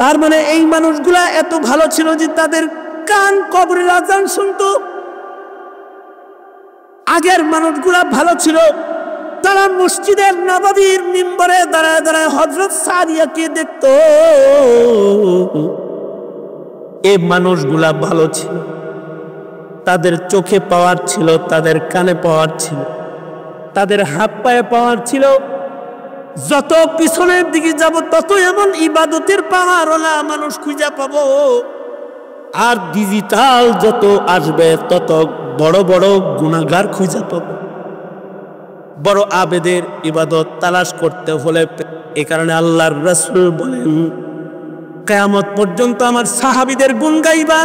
তার মানে এই মানুষগুলা এত ভালো ছিল যে তাদের কান কবরের আজান শুনতো। আগের মানুষগুলা ভালো ছিল, তারা মসজিদের নববীর মিম্বরে দাঁড়ায় দাঁড়ায় হযরত সারিয়াকে দেখত। এই মানুষগুলা ভালো ছিল, তাদের চোখে পাওয়ার ছিল, তাদের কানে পাওয়ার ছিল, তাদের হাত পায়ে পাওয়ার ছিল। যত পিছনের দিকে যাব তত এমন ইবাদতের পাহাড়ওয়ালা মানুষ খুঁজে পাবো। আর ডিজিটাল যত আসবে তত বড় বড় গুনাহগার খুঁজে পাবো। বড় আবেদের ইবাদত তালাশ করতে হলে, এ কারণে আল্লাহর রাসূল বলেন, কিয়ামত পর্যন্ত আমার সাহাবীদের গুণ গাইবা।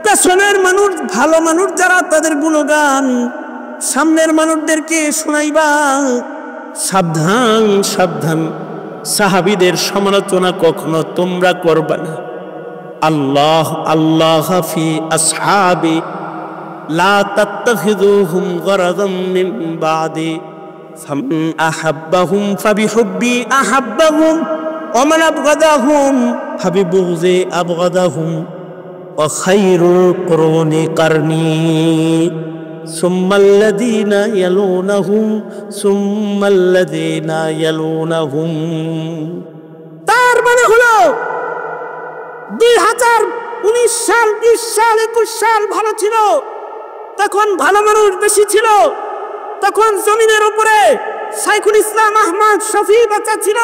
পেছনের মানুষ, ভালো মানুষ যারা, তাদের গুণগান সামনের মানুষদেরকে শোনাইবা। সাবধান সাবধান, সাহাবীদের সমালোচনা কখনো তোমরা করবা না। আল্লাহ আল্লাহ ফি আসহাবি লা তাত্তাখিযুহুম গরাদাম মিন বাদি ফামান আহাব্বাহুম ফাবিহুব্বি আহাব্বাহুম ওয়া মান আবগাদাহুম ফাবিবুগযি আবগাদাহুম ওয়া খায়রুল কুরুনি কারনি সুম্মাল্লাযীনা ইয়ালুনাহুম সুম্মাল্লাযীনা ইয়ালুনাহুম। তার মানে হলো 2019 সাল, 20 সাল, 21 সাল ভালো ছিল, তখন ভালো মানুষ বেশি ছিল। তখন জমিনের উপরে শাইখুল ইসলাম আহমদ শফি বাচ্চা ছিল,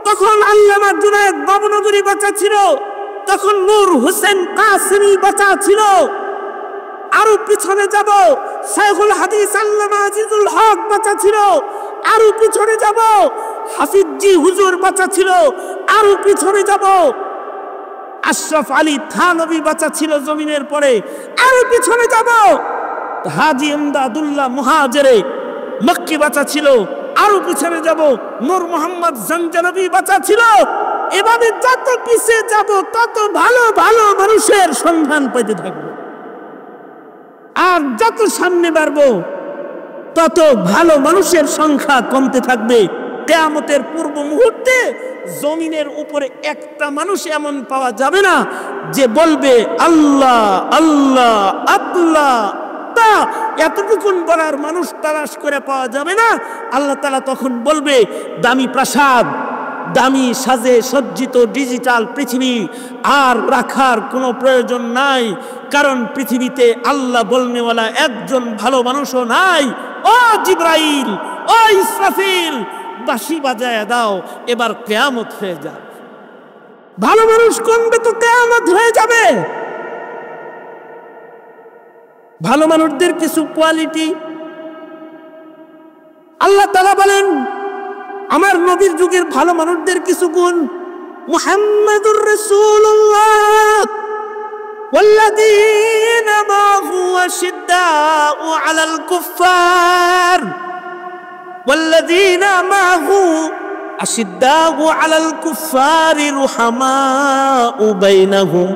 তখন আল্লামা জুনায়েদ বাবনগরী বাচ্চা ছিল, তখন নূর হোসেন কাসেমি বাচ্চা ছিল। আরো পিছনে যাব, শাইখুল হাদিস আল্লামা আজিজুল হক বাচ্চা ছিল। আরো পিছনে যাব, হাফিজ জি হুজুর বাচ্চা ছিল। আরো পিছনে যাব, আশরাফ আলী থানভী বাচ্চা ছিল জমিনের পরে। আরো পিছনে যাব, হাজী ইমদাদুল্লাহ মুহাজিরে মক্কি বাচ্চা ছিল। আরো পিছনে যাব, নূর মোহাম্মদ জঞ্জানবী বাচ্চা ছিল। এভাবে যত পিছে যাব তত ভালো ভালো মানুষের সন্ধান পেতে থাকবো। আর যত সামনে বাড়বো তত ভালো মানুষের সংখ্যা কমতে থাকবে। কিয়ামতের পূর্ব মুহূর্তে জমিনের উপরে একটা মানুষ এমন পাওয়া যাবে না যে বলবে আল্লাহ আল্লাহ আল্লাহ। তা এতটুকুন বলার মানুষ তালাশ করে পাওয়া যাবে না। আল্লাহ তাআলা তখন বলবে, দামি প্রাসাদ, দামি সাজে সজ্জিত ডিজিটাল পৃথিবী আর রাখার কোনো প্রয়োজন নাই, কারণ পৃথিবীতে আল্লাহ বলনেওয়ালা একজন ভালো মানুষও নাই। ও জিবরাইল, ও ইসরাফিল, বাঁশি বাজায় দাও, এবার কিয়ামত হয়ে যাবে। ভালো মানুষ কমবে তো কিয়ামত হয়ে যাবে। ভালো মানুষদের কিছু কোয়ালিটি আল্লাহ তাআলা বলেন, আমার নবীর যুগের ভালো মানুষদের কিছু গুণ। মুহাম্মাদুর রাসূলুল্লাহ ওয়াল্লাযীনা মা'হু আশিদ্দাউ আলাল কুফফার ওয়াল্লাযীনা মা'হু আশিদ্দাউ আলাল কুফফারি রুহামাউ বাইনাহুম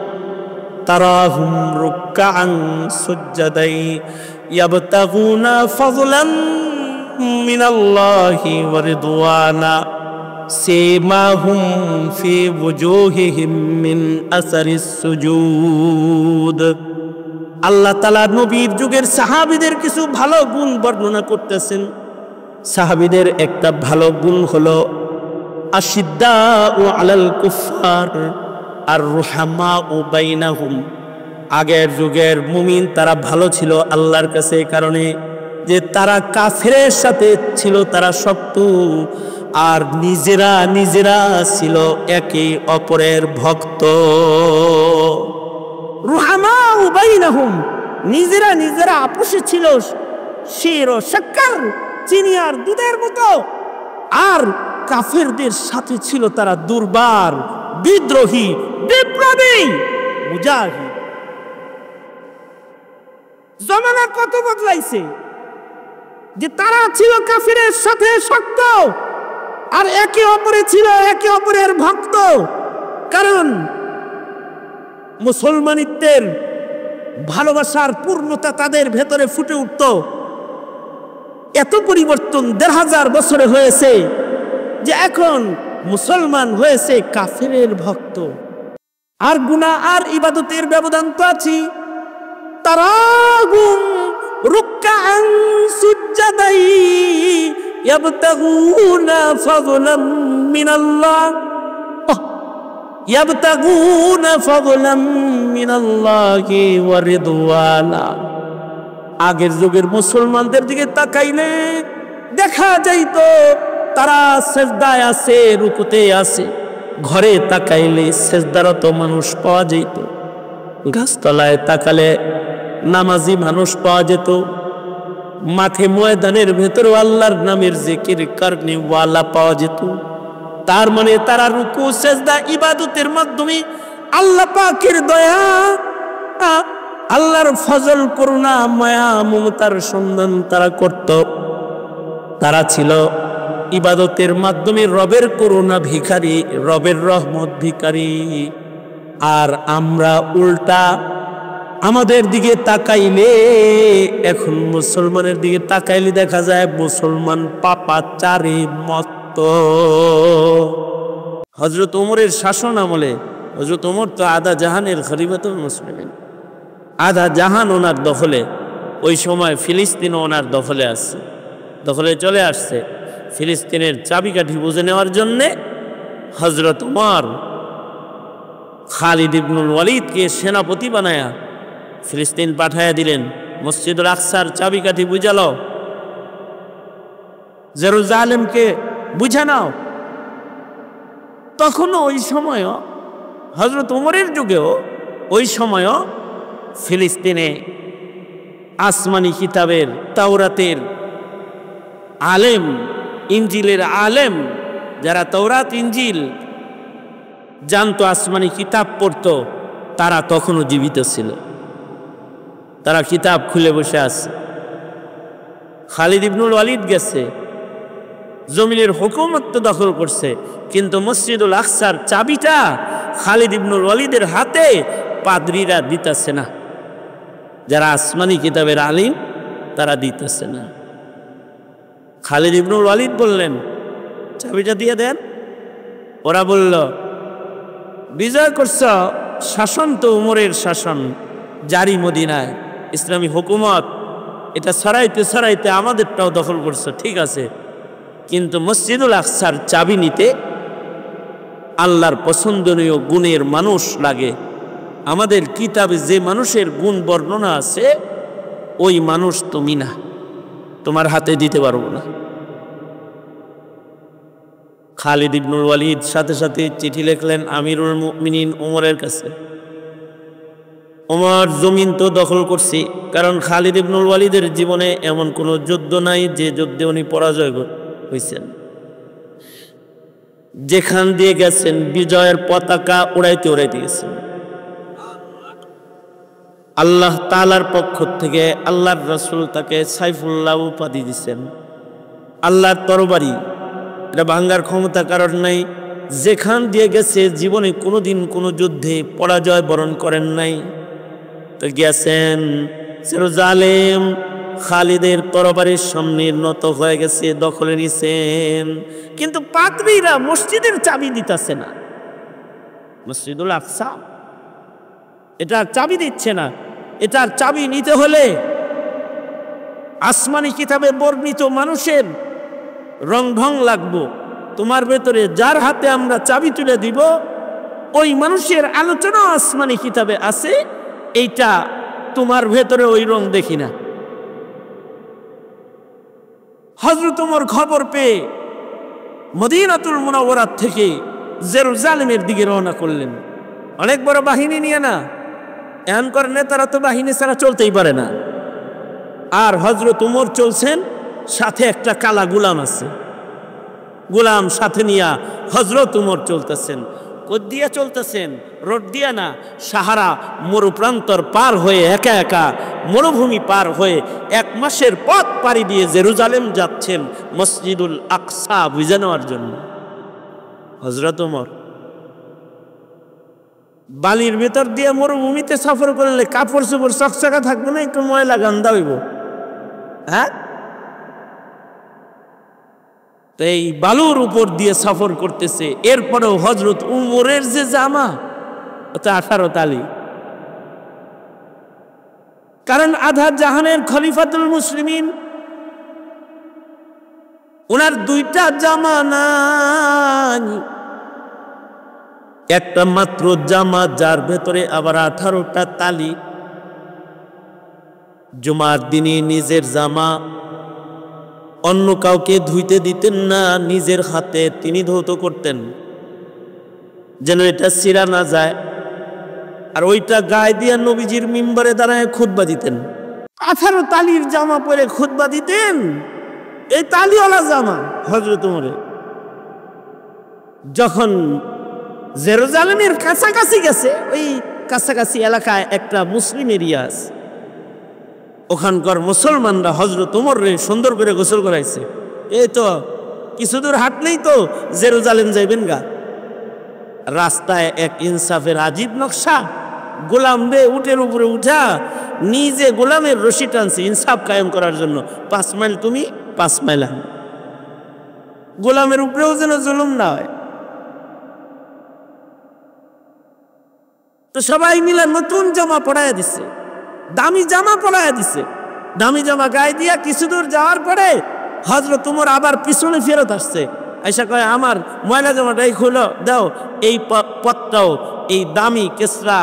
তারাহুম রুকআন সুজদাই ইয়াবতাগুনা ফাযলান মিনাল্লাহি ওয়া রিদওয়ানা সীমাহুম ফি ওয়ুজুহিহিম মিন আসারিস সুজুদ। আল্লাহ তাআলা নবীর যুগের সাহাবীদের কিছু ভালো গুণ বর্ণনা করতেছেন। সাহাবীদের একটা ভালো গুণ হলো আশিদ্দাউ আলাল কুফফার আর রুহামাউ বাইনাহুম। আগের যুগের মুমিন তারা ভালো ছিল আল্লাহর কাছে, কারণে যে তারা কাফেরের সাথে ছিল তারা শক্ত, আর নিজেরা নিজেরা ছিল একে অপরের ভক্ত। রুহামাউ বাইনাহুম, নিজেরা নিজেরা আপোষে ছিল শির ও শক্কর, চিনি আর দুধের মতো। আর কাফেরদের সাথে ছিল তারা দুর্বার, বিদ্রোহী, বিপ্লবী, মুজাহিদ। জমানা কত বদলাইছে যে তারা ছিল কাফেরের সাথে শক্ত আর একে অপরে ছিল একে অপরের ভক্ত। কারণ মুসলমানিত্বের ভালোবাসার পূর্ণতা তাদের ভেতরে ফুটে উঠত। এত পরিবর্তন ১৫০০ বছরে হয়েছে যে এখন মুসলমান হয়েছে কাফেরের ভক্ত। আর গুনাহ আর ইবাদতের ব্যবধান তো আছে। তারাহুম রুকআন সুজদাই ইয়াবতাগুনা ফাযলাম মিনাল্লাহ ইয়াবতাগুনা ফাযলাম মিনাল্লাহি ওয়া রিদওয়ানা। আগের যুগের মুসলমানদের দিকে তাকাইলে দেখা যাইতো তারা সেজদায় আছে, রুকুতে আছে। ঘরে তাকাইলে সেজদারত মানুষ পাওয়া যেত, গাছতলায় তাকালে নামাজি মানুষ পাওয়া যেত, মাঠে ময়দানের ভেতরে আল্লাহর নামের জিকির করনে ওয়ালা পাওয়া যেত। তার মানে তারা রুকু সেজদা ইবাদতের মাধ্যমে আল্লাহ পাকের দয়া, আল্লাহর ফজল, করুণা, মায়া, মমতার সন্ধান তারা করত। তারা ছিল ইবাদতের মাধ্যমে রবের করুণা ভিখারি, রবের রহমত ভিখারি। আর আমরা উল্টা, আমাদের দিকে তাকাইলে, এখন মুসলমানের দিকে তাকাইলে দেখা যায় মুসলমান পাপাচারে মত্ত। হযরত ওমরের শাসন আমলে, হযরত ওমর তো আধা জাহানের খলিফাতুল মুসলিমিন, আধা জাহান ওনার দখলে। ওই সময় ফিলিস্তিনও ওনার দখলে আসছে, দখলে চলে আসছে। ফিলিস্তিনের চাবিকাঠি বুঝে নেওয়ার জন্যে হযরত ওমর খালিদ ইবনুল ওয়ালিদকে সেনাপতি বানায়া ফিলিস্তিন পাঠাইয়া দিলেন। মসজিদুল আকসার চাবিকাঠি বুঝালো, জেরুজালেমকে বুঝে নাও। তখনও ওই সময়ও হযরত ওমরের যুগেও ওই সময়ও ফিলিস্তিনে আসমানি কিতাবের, তাওরাতের আলেম, ইঞ্জিলের আলেম, যারা তাওরাত ইঞ্জিল জানতো, আসমানি কিতাব পড়তো, তারা তখনও জীবিত ছিল। তারা কিতাব খুলে বসে আছে। খালিদ ইবনুল ওয়ালিদ গেছে, জমিনের হুকুমত দখল করছে, কিন্তু মসজিদুল আকসার চাবিটা খালিদ ইবনুল ওয়ালিদের হাতে পাদ্রীরা দিতেছে না। যারা আসমানি কিতাবের আলিম তারা দিতেছে না। খালিদ ইবনুল ওয়ালিদ বললেন, চাবিটা দিয়ে দেন। ওরা বলল, বিজয় করছ, শাসন তো উমরের শাসন জারি মদিনায়, ইসলামী হুকুমত, এটা ছড়াইতে ছড়াইতে আমাদেরটাও দখল করছো, ঠিক আছে, কিন্তু মসজিদুল আকসার চাবি নিতে আল্লাহর পছন্দনীয় গুণের মানুষ লাগে। আমাদের কিতাবে যে মানুষের গুণ বর্ণনা আছে ওই মানুষ তুমি না, তোমার হাতে দিতে পারবো না। খালিদ ইবনুল ওয়ালিদ সাথে সাথে চিঠি লিখলেন আমিরুল মুমিনিন ওমরের কাছে। ওমর, জমিন তো দখল করছি, কারণ খালিদ ইবনুল ওয়ালিদের জীবনে এমন কোনো যুদ্ধ নাই যে যুদ্ধে উনি পরাজয় হয়েছেন। যেখান দিয়ে গেছেন বিজয়ের পতাকা উড়াইতে উড়াইতে গেছেন। আল্লাহ তাআলার পক্ষ থেকে আল্লাহর রাসূল তাকে সাইফুল্লাহ উপাধি দিচ্ছেন। আল্লাহর তরবারি, এটা ভাঙ্গার ক্ষমতা কারণ নাই। যেখান দিয়ে গেছে জীবনে কোনোদিন কোনো যুদ্ধে পরাজয় বরণ করেন নাই। তো গেছেন জেরুজালেম, খালিদের তরবারির সামনে নত হয়ে গেছে, দখলে নিছেন, কিন্তু পাদ্রীরা মসজিদের চাবি দিতেছে না। মসজিদুল আকসা এটার চাবি দিচ্ছে না। এটার চাবি নিতে হলে আসমানি কিতাবে বর্ণিত মানুষের রং ঢং লাগবো। তোমার ভেতরে যার হাতে আমরা চাবি তুলে দিব ওই মানুষের আলোচনা আসমানি কিতাবে আছে, এইটা তোমার ভেতরে ওই রং দেখি না। হযরত ওমর খবর পেয়ে মদিনাতুল মুনাওয়ারাত থেকে জেরুজালেমের দিকে রওনা করলেন। অনেক বড় বাহিনী নিয়ে না, এখনকার নেতারা তো বাহিনী ছাড়া চলতেই পারে না। আর হযরত ওমর চলছেন, সাথে একটা কালা গোলাম আছে, গোলাম সাথে নিয়া হযরত ওমর চলতেছেন। কোথ দিয়া চলতেছেন? রোড দিয়া না, সাহারা মরুপ্রান্তর পার হয়ে, একা একা মরুভূমি পার হয়ে 1 মাসের পথ পাড়ি দিয়ে জেরুজালেম যাচ্ছেন মসজিদুল আকসা বুঝে নেওয়ার জন্য। হযরত ওমর বালির ভেতর দিয়ে মরুভূমিতে সফর করলে কাপড় চোপড় চকচকা থাকবে না, একটু ময়লা গান্দা হইব। হ্যাঁ, তো এই বালুর উপর দিয়ে সফর করতেছে, এরপরেও হযরত উমরের যে জামা ওটা 18 তালি। কারণ আধা জাহানের খলিফাতুল মুসলিমিন, ওনার দুইটা জামা নাই, একটা মাত্র জামা, যার ভেতরে আবার 18টা তালি। জুমার দিনে নিজের জামা অন্য কাউকে ধুইতে দিতেন না, নিজের হাতে তিনি ধৌত করতেন যেন এটা ছিঁড়া না যায়। আর ওইটা গায়ে দিয়া নবীজির মিম্বরে দাঁড়ায় খুতবা দিতেন। 18 তালির জামা পরে খুতবা দিতেন, এই তালিওয়ালা জামা হযরত ওমরের। যখন জেরুজালেমের কাছাকাছি গেছে, ওই কাছাকাছি এলাকায় একটা মুসলিম এরিয়া আছে, ওখানকার মুসলমানরা হযরত ওমরে সুন্দর করে গোসল করাইছে। এই তো কিছু দূর হাঁটলেই তো জেরুজালেম যাইবেন গা। রাস্তায় এক ইনসাফের আজীব নকশা, গোলাম রে উটের উপরে উঠা নিজে গোলামের রশি টানছে ইনসাফ কায়েম করার জন্য। 5 মাইল তুমি 5 মাইল আমি, গোলামের উপরেও যেন জুলুম না হয়। তো সবাই মিলে নতুন জামা পরাইয়া দিছে, দামি জামা পরাইয়া দিছে। দামি জামা গায়ে দিয়া কিছু দূর যাওয়ার পরে হযরত ওমর আবার পিছনে ফেরত আসছে, আইসা কয় আমার ময়লা জামাটাই খুলো দাও। এই পথটাও এই দামি কেসরা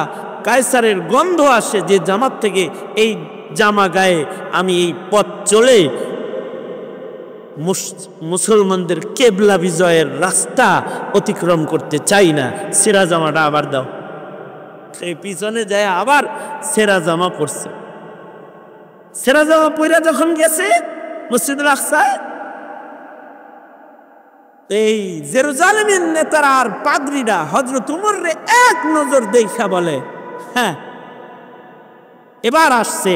কায়সারের গন্ধ আসে যে জামার থেকে, এই জামা গায়ে আমি এই পথ চলে মুসলমানদের কেবলা বিজয়ের রাস্তা অতিক্রম করতে চাই না, সেরা জামাটা আবার দাও। সেই পিছনে যায় আবার সেরা জামা পরছে। সেরা জামা পইরা যখন গেছে মসজিদুল আকসায়, এই জেরুজালেমের নেতারা আর পাদ্রীরা হযরত ওমরে এক নজর দেখা বলে, হ্যাঁ এবার আসছে।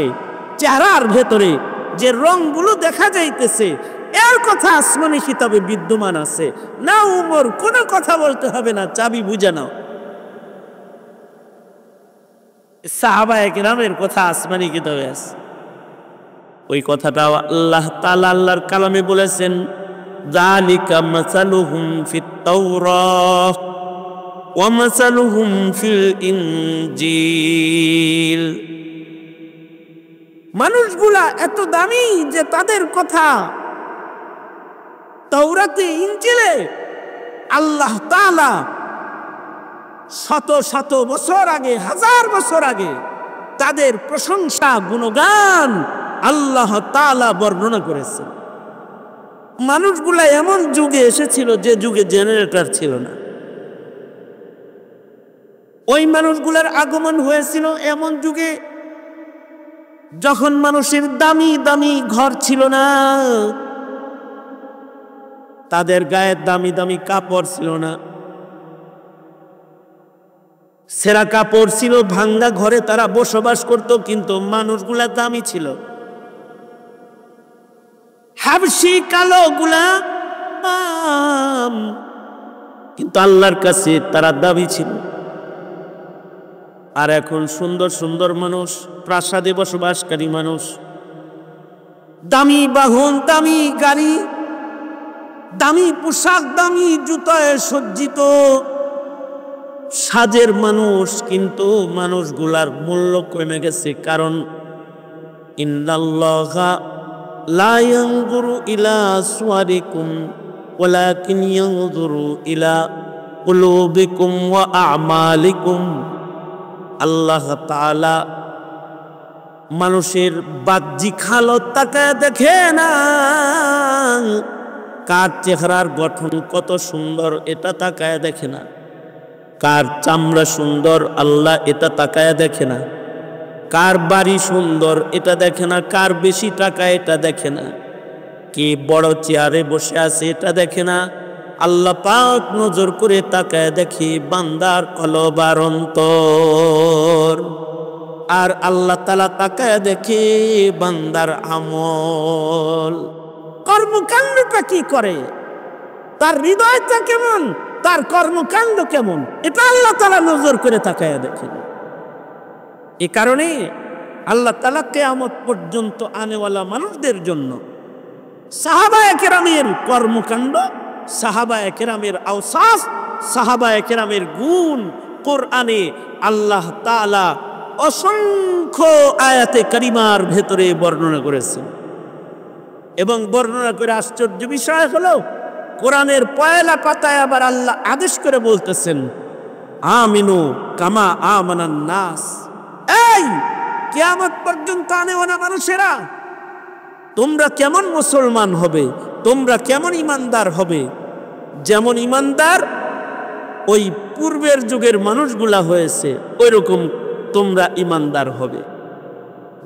চেহারার ভেতরে যে রংগুলো দেখা যাইতেছে এর কথা আসমানি কিতাবে বিদ্যমান আছে। না ওমর, কোনো কথা বলতে হবে না, চাবি বুঝে নাও। সাহাবায়ে কেরামের কথা আসমানি কিতাবে আছে। ওই কথাটা আল্লাহ তাআলা আল্লাহর কালামে বলেছেন, যালিকা মাসালুহুম ফিত তাওরাহ ওয়া মাসালুহুম ফিল ইনজিল। মানুষগুলা এত দামি যে তাদের কথা তাওরাতে ইনজিলে আল্লাহ তাআলা শত শত বছর আগে, 1000 বছর আগে তাদের প্রশংসা গুণগান আল্লাহ তাআলা বর্ণনা করেছেন। মানুষগুলা এমন যুগে এসেছিল যে যুগে জেনারেটর ছিল না। ওই মানুষগুলার আগমন হয়েছিল এমন যুগে যখন মানুষের দামি দামি ঘর ছিল না, তাদের গায়ে দামি দামি কাপড় ছিল না, সেরা কাপড় ছিল, ভাঙ্গা ঘরে তারা বসবাস করত, কিন্তু মানুষগুলা দামি ছিল। হাবশি কালো গোলাম, কিন্তু আল্লাহর কাছে তারা দামি ছিল। আর এখন সুন্দর সুন্দর মানুষ, প্রাসাদে বসবাসকারী মানুষ, দামি বাহন, দামি গাড়ি, দামি পোশাক, দামি জুতায় সজ্জিত সাজের মানুষ, কিন্তু মানুষগুলার মূল্য কমে গেছে। কারণ ইন্নাল্লাহা লা ইয়ানজুরু ইলা সুওয়ারিকুম ওয়ালাকিন ইয়ানজুরু ইলা কুলুবিকুম ওয়া আমালিকুম। আল্লাহ তাআলা মানুষের বাহ্যিক হালত তাকায় দেখে না, কার চেহারার গঠন কত সুন্দর এটা তাকায় দেখে না, কার চামড়া সুন্দর আল্লাহ এটা তাকায় দেখে না, কার বাড়ি সুন্দর এটা দেখে না, কার বেশি টাকা এটা দেখে না, কে বড় চেয়ারে বসে আছে এটা দেখে না। আল্লাহ পাক নজর করে তাকায় দেখে বান্দার কলব আর অন্তর। আর আল্লাহ তাআলা তাকায় দেখে বান্দার আমল, কর্মকাণ্ডটা কি করে, তার হৃদয়টা কেমন, তার কর্মকাণ্ড কেমন, এটা আল্লাহ তাআলা নজর করে তাকায় দেখেন। এ কারণে আল্লাহ তাআলা কিয়ামত পর্যন্ত আনেওয়ালা মানুষদের জন্য সাহাবায়ে কেরামের কর্মকাণ্ড, সাহাবায়ে কেরামের আওসাফ, সাহাবায়ে কেরামের গুণ কোরআনে আল্লাহ তাআলা অসংখ্য আয়াতে কারিমার ভেতরে বর্ণনা করেছেন। এবং বর্ণনা করে আশ্চর্য বিষয় হলো কোরআনের পয়লা পাতায় আবার আল্লাহ আদেশ করে বলতেছেন, আমিনু কামা আমানান নাস। এই কিয়ামত পর্যন্ত আনেওয়ালা মানুষেরা, তোমরা কেমন মুসলমান হবে, তোমরা কেমন ইমানদার হবে, যেমন ইমানদার ওই পূর্বের যুগের মানুষগুলা হয়েছে ওই রকম তোমরা ইমানদার হবে।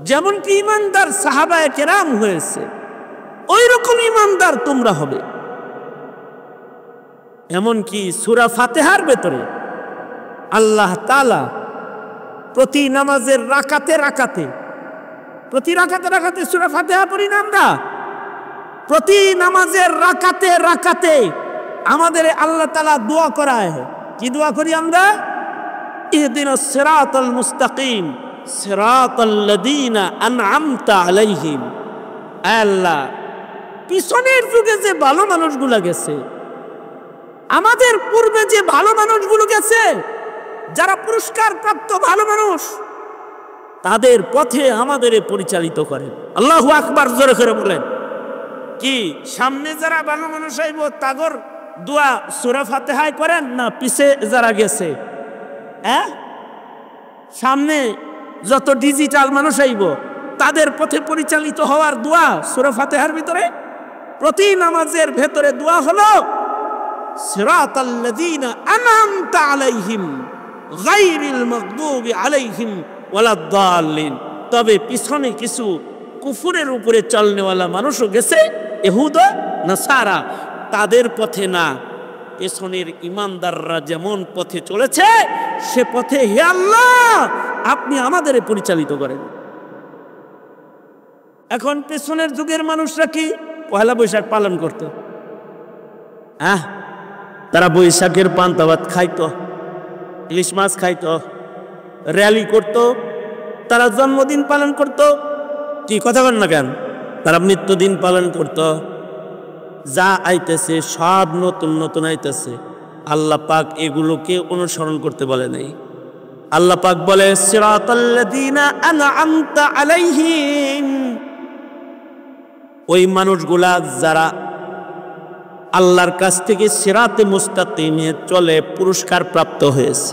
যেমন কি ইমানদার সাহাবায়ে কেরাম হয়েছে ওই রকম ইমানদার তোমরা হবে। এমন কি সূরা ফাতিহার ভেতরে আল্লাহ তাআলা প্রতি নামাজের রাকাতে রাকাতে, প্রতি রাকাতে রাকাতে সূরা ফাতিহা পড়ি না আমরা? প্রতি নামাজের রাকাতে রাকাতে আমাদের আল্লাহ তাআলা দোয়া করায়। কি দোয়া করি আমরা? ইহদিনাস সিরাতাল মুস্তাকিম সিরাতাল্লাযীনা আনআমতা আলাইহিম। আল্লাহ, পিছনের যুগে যে ভালো মানুষগুলো গেছে, আমাদের পূর্বে যে ভালো মানুষগুলো গেছে, যারা পুরস্কার প্রাপ্ত ভালো মানুষ, তাদের পথে আমাদের পরিচালিত করেন। আল্লাহু আকবার জোরে করে বলেন। কি সামনে যারা ভালো মানুষ আইব তাগর দোয়া সূরা ফাতিহায় করেন না পিছে যারা গেছে? হ্যাঁ, সামনে যত ডিজিটাল মানুষ আইব তাদের পথে পরিচালিত হওয়ার দোয়া সূরা ফাতিহার ভিতরে। প্রতি নামাজের ভেতরে দোয়া হলো সিরাতাল্লাযীনা আনআমতা আলাইহিম গায়রিল মাগদুবি আলাইহিম ওয়ালাদ-দাল্লিন। তবে পিছনে কিছু কুফরের উপরে চলনেওয়ালা মানুষও গেছে, ইহুদ নাসারা, তাদের পথে না, পেছনের ইমানদাররা যেমন পথে চলেছে সে পথে হে আল্লাহ আপনি আমাদের পরিচালিত করেন। এখন পেছনের যুগের মানুষরা কি পয়লা বৈশাখ পালন করত? হ্যাঁ, তারা বৈশাখের পান্তা ভাত খাইতো, ইলিশ মাছ খাইতো, র্যালি করত, তারা জন্মদিন পালন করত। কি কথা বলেন না কেন? তারা মৃত্যুদিন পালন করত। যা আইতেছে সব নতুন নতুন আইতেছে। আল্লাহ পাক এগুলোকে অনুসরণ করতে বলে নাই। আল্লাহ পাক বলে সিরাতাল্লাযীনা আনআমতা আলাইহিম, ওই মানুষগুলা যারা আল্লাহর কাছ থেকে সিরাতে মুস্তাকিমে চলে পুরস্কার প্রাপ্ত হয়েছে।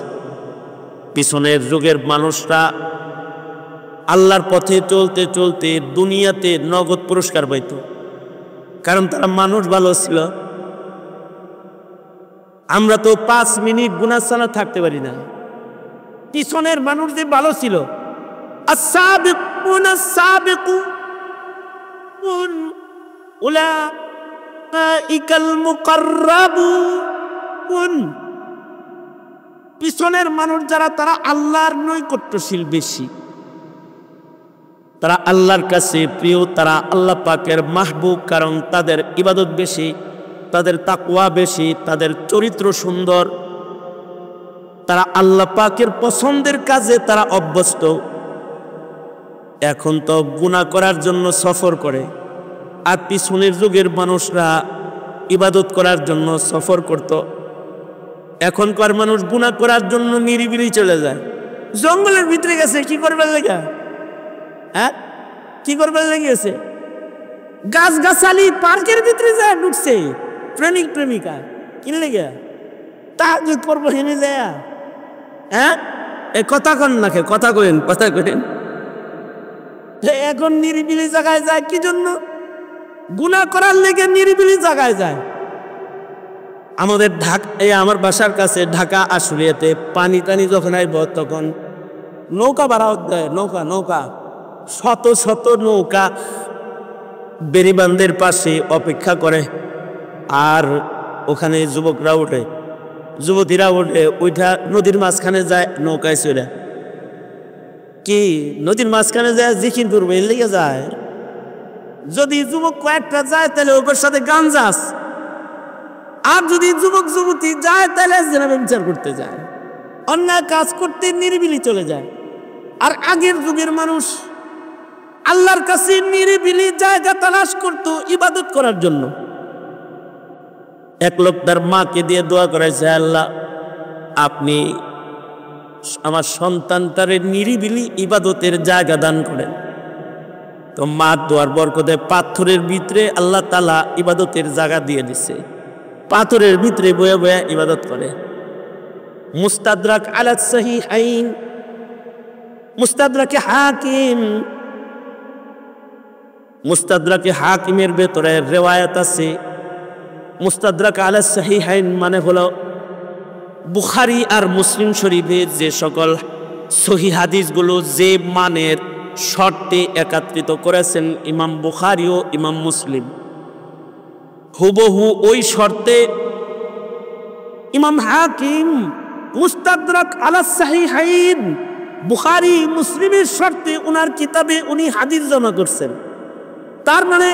পিছনের যুগের মানুষরা আল্লাহর পথে চলতে চলতে দুনিয়াতে নগদ পুরস্কার পাইত, কারণ তারা মানুষ ভালো ছিল। আমরা তো 5 মিনিট গুনাহ ছাড়া থাকতে পারি না। পিছনের মানুষ যে ভালো ছিল, আস-সাবিকুনা আস-সাবিকুন উলাইকাল মুকাররাবুন, পিছনের মানুষ যারা তারা আল্লাহর নৈকট্যশীল বেশি, তারা আল্লাহর কাছে প্রিয়, তারা আল্লাহ পাকের মাহবুব, কারণ তাদের ইবাদত বেশি, তাদের তাকওয়া বেশি, তাদের চরিত্র সুন্দর, তারা আল্লাহ পাকের পছন্দের কাজে তারা অভ্যস্ত। এখন তো গুনাহ করার জন্য সফর করে, আর পিছনের যুগের মানুষরা ইবাদত করার জন্য সফর করত। এখনকার মানুষ গুনাহ করার জন্য নিরিবিলি চলে যায়, জঙ্গলের ভিতরে গেছে। কি করবার লেগে? হ্যাঁ, কি করবার লেগেছে? গাছ গাছালি পার্কের ভিতরে যায় ঢুকছে, প্রেমিক প্রেমিকা কি লেগে তাহাজ্জুদ পড়ব হেনে যায়। হ্যাঁ, এ কথা কন না, কথা কইেন, কথা কইেন। এখন নিরিবিলি জায়গায় যায় কি জন্য? গুনাহ করার লেগে নিরিবিলি জায়গায় যায়। আমাদের আমার বাসার কাছে ঢাকা আশুলিয়াতে পানি টানি যখন আইব তখন নৌকা ভাড়া দেয়, নৌকা শত শত নৌকা বেরিবান্ধের পাশে অপেক্ষা করে, আর ওখানে যুবকরা ওঠে, যুবতীরা ওঠে, ওইটা নদীর মাঝখানে যায় নৌকায় চড়ে। কি নদীর মাঝখানে যায় জিকির করবে, এর লেগে যায়। যদি যুবক কয়েকটা যায় তাহলে ওর সাথে গান যাস, আর যদি যুবক যুবতী যায় তাহলে বিচার করতে যায়, অন্যায় কাজ করতে নিরিবিলি চলে যায়। আর আগের যুগের মানুষ আল্লাহর কাছে নিরিবিলি জায়গা তালাশ করত ইবাদত করার জন্য। এক লোক তার মাকে দিয়ে দোয়া করেছে, আল্লাহ আপনি আমার সন্তান তারে নিরিবিলি ইবাদতের জায়গা দান করেন। তো মা দোয়ার বরকতে পাথরের ভিতরে আল্লাহ তাআলা ইবাদতের জায়গা দিয়ে দিছে, পাথরের ভিতরে বয়ে বয়ে ইবাদত করে। মুস্তাদরাক আলা সহিহাইন, মুস্তাদরাকে হাকিম, মুস্তাদরাকে হাকিমের ভেতরে রিওয়ায়াত আছে। মুস্তাদরাক আলা সহিহাইন মানে হলো বুখারী আর মুসলিম শরীফের যে সকল সহিহ হাদিসগুলো যে মানের শর্তে একত্রিত করেছেন ইমাম বুখারী ও ইমাম মুসলিম, হুবহু ওই শর্তে ইমাম হাকিম মুস্তাদরাক আলা সহিহাইন বুখারী মুসলিমের শর্তে উনার কিতাবে উনি হাদিস জমা করছেন। তার মানে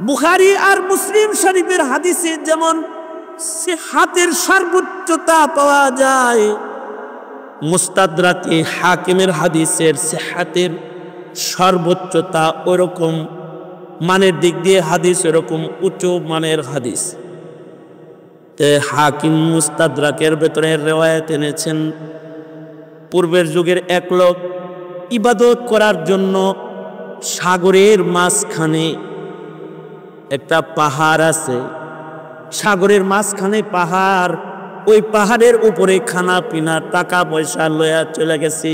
বুখারী আর মুসলিম শরীফের হাদিসে যেমন সিহাতের সর্বোচ্চতা পাওয়া যায়, মুস্তাদরাকে হাকিমের হাদিসের সিহাতের সর্বোচ্চতা ওরকম মানের দিক দিয়ে হাদিস এরকম উচ্চ মানের হাদিস। হাকিম মুস্তাদরাকের ভেতরে রিওয়ায়াত এনেছেন, পূর্বের যুগের এক লোক ইবাদত করার জন্য সাগরের মাঝখানে একটা পাহাড় আছে, সাগরের মাঝখানে পাহাড়, ওই পাহাড়ের উপরে খানা পিনা টাকা পয়সা লয়া চলে গেছে,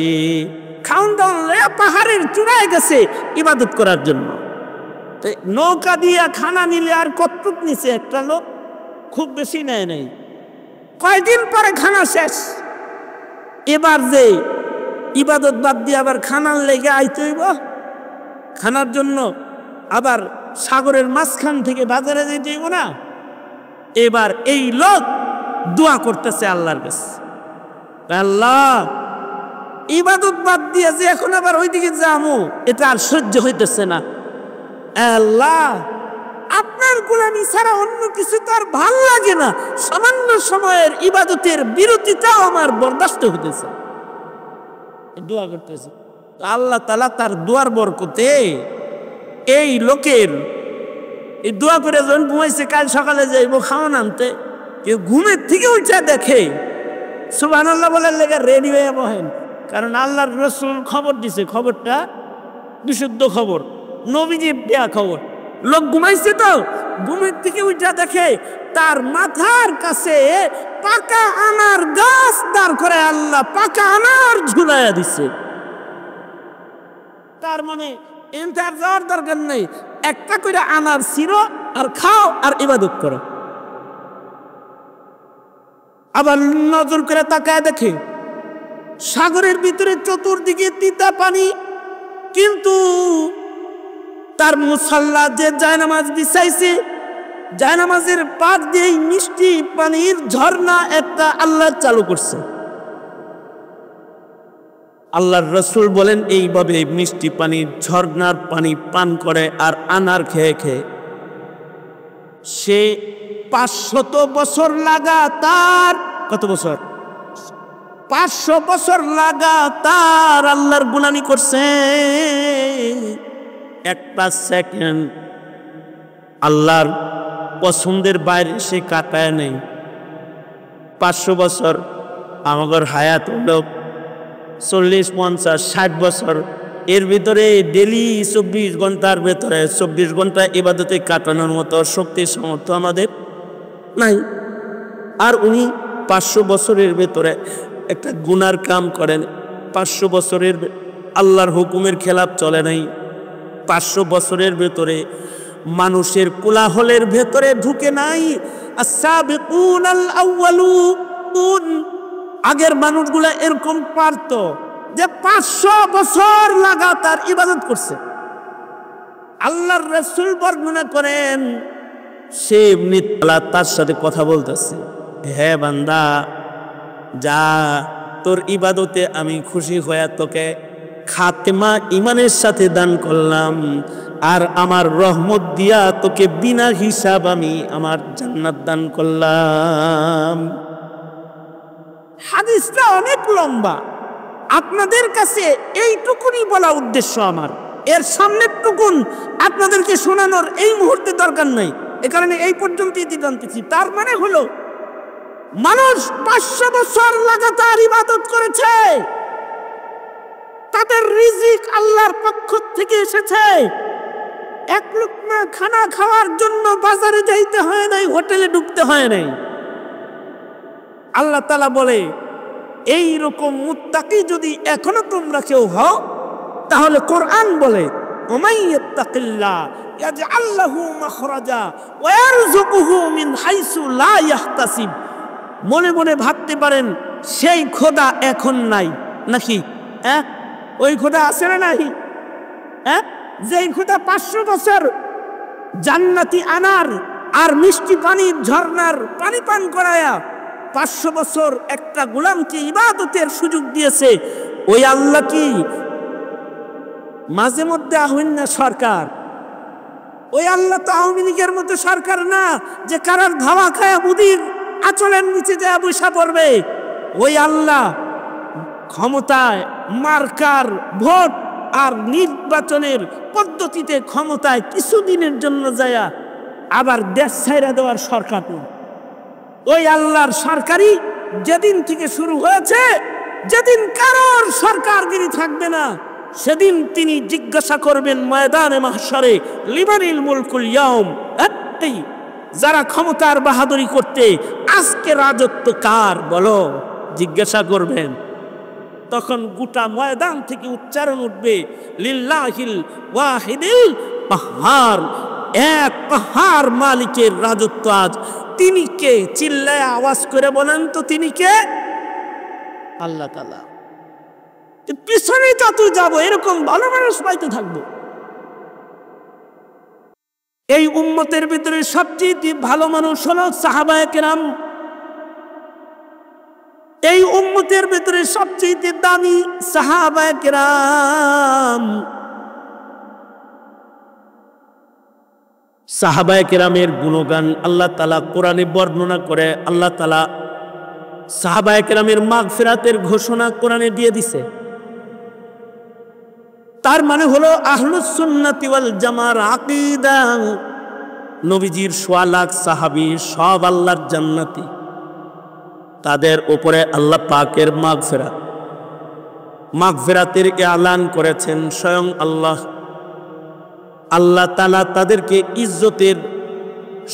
খাওন দাওন লয়া পাহাড়ের চূড়ায় গেছে ইবাদত করার জন্য। নৌকা দিয়া খানা নিলে আর কতটুক নিছে একটা লোক, খুব বেশি নেয় নাই, কয়দিন পরে খানা শেষ। এবার যে ইবাদত বাদ দিয়ে আবার খানার লেগে আইতে হইব, খানার জন্য আবার সাগরের মাঝখান থেকে বাজারে যেতে হইব না। এবার এই লোক দোয়া করতেছে আল্লাহর কাছে, আল্লাহ ইবাদত বাদ দিয়ে যে এখন আবার ওইদিকে যাবো এটা আর সহ্য হইতেছে না, আল্লাহ আপনার গোলামি ছাড়া অন্য কিছু তো আর ভাল লাগে না, সামান্য সময়ের ইবাদতের বিরতিটাও আমার বরদাস্ত হইতেছে। দোয়া করতেছে, আল্লাহ তাআলা তার দোয়ার বরকতে এই লোকের এই দোয়া করে যখন ঘুমাইছে, কাল সকালে যাইব খাওয়ান আনতে, কেউ ঘুমের থেকে উঠে দেখে সুবহানাল্লাহ বলার লেগে রেডি হয়ে বহেন, কারণ আল্লাহর রাসূল খবর দিছে, খবরটা বিশুদ্ধ খবর, নবীজি দেয়া খবর। লোক ঘুমাইছে তো ঘুমের থেকে উঠে দেখে তার মাথার কাছে পাকা আনার গাছ দাঁড় করে আল্লাহ পাকা আনার ঝুলাইয়া দিছে। তার মানে এন্টার যাওয়ার দরকার নেই, একটা করে আনার ছিঁড়ো আর খাও আর ইবাদত করো। আবার নজর করে তাকায় দেখে সাগরের ভিতরে চতুর্দিকে তিতা পানি, কিন্তু তার মুসাল্লা যে জায়নামাজ বিছাইছে, জায়নামাজের পার দিয়ে মিষ্টি পানির ঝর্ণা একটা আল্লাহ চালু করছে। আল্লাহর রাসূল বলেন এইভাবে মিষ্টি পানি ঝর্ণার পানি পান করে আর আনার খেয়ে খেয়ে সে 500 বছর লাগাতার, কত বছর? 500 বছর লাগাতার আল্লাহর গুলামি করছে, একটা সেকেন্ড আল্লাহর পছন্দের বাইরে সে কাটায় নেই। 500 বছর আমাদের হায়াত হলো 40, 50, 60 বছর, এর ভিতরে ডেলি 24 ঘন্টার ভেতরে 24 ঘন্টা ইবাদতে কাটানোর মতো শক্তি সামর্থ্য আমাদের নাই। আর উনি 500 বছরের ভেতরে একটা গুনার কাম করেন, 500 বছরের আল্লাহর হুকুমের খেলাপ চলে নাই, 500 বছরের ভেতরে মানুষের কোলাহলের ভেতরে ঢুকে নাই। আস-সাবিকুন আল-আউয়ালুন, আগের মানুষগুলা এরকম পারত যে 500 বছর লাগাতার ইবাদত করছে। আল্লাহর রাসূল বর্ণনা করেন সে এমনি তার সাথে কথা বলতেছে, হে বান্দা যা, তোর ইবাদতে আমি খুশি হয়ে তোকে খাতেমা ইমানের সাথে দান করলাম, আর আমার রহমত দিয়া তোকে বিনা হিসাব আমি আমার জান্নাত দান করলাম। হাদিসটা অনেক লম্বা, আপনাদের কাছে এইটুকুনি বলা উদ্দেশ্য আমার। এর সামনের টুকুন আপনাদেরকে শোনানোর এই মুহূর্তে দরকার নাই, এ কারণে এই পর্যন্তই জানতেছি। তার মানে হলো মানুষ 500 বছর লাগাতার ইবাদত করেছে, তাদের রিজিক আল্লাহর পক্ষ থেকে এসেছে। এক লুকমা খানা খাওয়ার জন্য বাজারে যাইতে হয় নাই, হোটেলে ঢুকতে হয় নাই। আল্লাহ তাআলা বলে এই রকম মুত্তাকি যদি এখনো তোমরা কেউ হও, তাহলে কোরআন বলে ওমাইয়াত্তাকিল্লাহ ইয়াজআল লাহু মাখরাজা ওয়া ইয়ারযুকুহু মিন হাইসু লা ইয়াহতাসিব। মনে মনে ভাবতে পারেন সেই খোদা এখন নাই নাকি? ওই খোদা আছে না নাই? যেই খোদা 500 বছর জান্নাতি আনার আর মিষ্টি পানির ঝর্ণার পানি পান করায়া 500 বছর একটা গোলামকে ইবাদতের সুযোগ দিয়েছে, ওই আল্লাহ কি মাঝে মধ্যে আহ্বান না সরকার? ওই আল্লাহ তো আওয়ামী লীগের মতো সরকার না যে কারার ধাওয়া খায়া মুদির আঁচলের নিচে যায় বসা পড়বে। ওই আল্লাহ ক্ষমতায় মার্কার ভোট আর নির্বাচনের পদ্ধতিতে ক্ষমতায় কিছুদিনের জন্য যায়া আবার দেশ ছাইরা দেওয়ার সরকার না। ওই আল্লাহর সরকারি যেদিন থেকে শুরু হয়েছে, যেদিন কারোর সরকারগিরি থাকবে না, সেদিন তিনি জিজ্ঞাসা করবেন ময়দানে মাহশরে লিমানিল মুলকুল ইয়াউম। যারা ক্ষমতার বাহাদুরি করতে আজকে রাজত্ব কার বলো, জিজ্ঞাসা করবেন। তখন গোটা ময়দান থেকে উচ্চারণ উঠবে লিল্লাহিল ওয়াহিদিল কাহ্হার, এক কাহ্হার মালিকের রাজত্ব আজ। তিনি কে? চিল্লায় আওয়াজ করে বলেন তো তিনি কে? আল্লাহ তাআলা। পিছনে যত যাব এরকম ভালো মানুষ পাইতে থাকবো। এই উম্মতের ভিতরে সবচেয়ে ভালো মানুষ হলো সাহাবায়ে কেরাম। এই উম্মতের ভিতরে সবচেয়ে দামি সাহাবায়ে কেরাম। সাহাবায়ে কেরামের গুণগান আল্লাহ তাআলা কোরআনে বর্ণনা করে। আল্লাহ তাআলা সাহাবায়ে কেরামের মাগফিরাতের ঘোষণা কোরআনে দিয়ে দিছে। তার মানে হলো আহলুস সুন্নাতি ওয়াল জামার আকীদা, নবীজির 1.25 লাখ সাহাবী সব আল্লাহর জান্নাতি। তাদের উপরে আল্লাহ পাকের মাগফিরাতের এলান করেছেন স্বয়ং আল্লাহ। আল্লাহ তাআলা তাদেরকে ইজ্জতের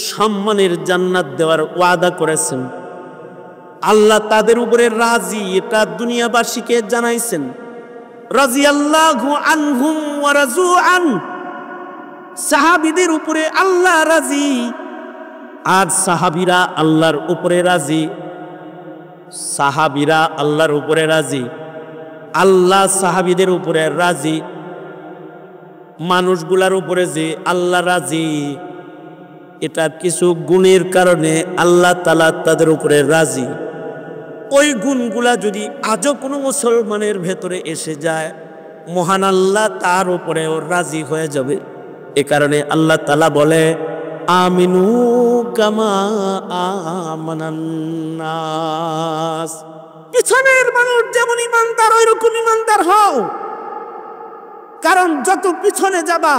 সম্মানের জান্নাত দেওয়ার ওয়াদা করেছেন। আল্লাহ তাদের উপরে রাজি, এটা দুনিয়াবাসীকে জানাইছেন। রাজিয়াল্লাহু আনহুম ওয়া রাজু আন, সাহাবীদের উপরে আল্লাহ রাজি আর সাহাবীরা আল্লাহর উপরে রাজি। সাহাবীরা আল্লাহর উপরে রাজি, আল্লাহ সাহাবীদের উপরে রাজি। মানুষগুলার উপরে যে আল্লাহ রাজি, এটা কিছু গুণের কারণে আল্লাহ তাআলা তাদের উপরে রাজি। ওই গুণগুলা যদি আজও কোনো মুসলমানের ভেতরে এসে যায়, মহান আল্লাহ তার উপরেও রাজি হয়ে যাবে। এ কারণে আল্লাহ তাআলা বলে আমিনু কামা আমানান নাস। পিছনের মানুষ যেমন ইমানদার ওই রকম ইমানদার হও, কারণ যত পিছনে যাবা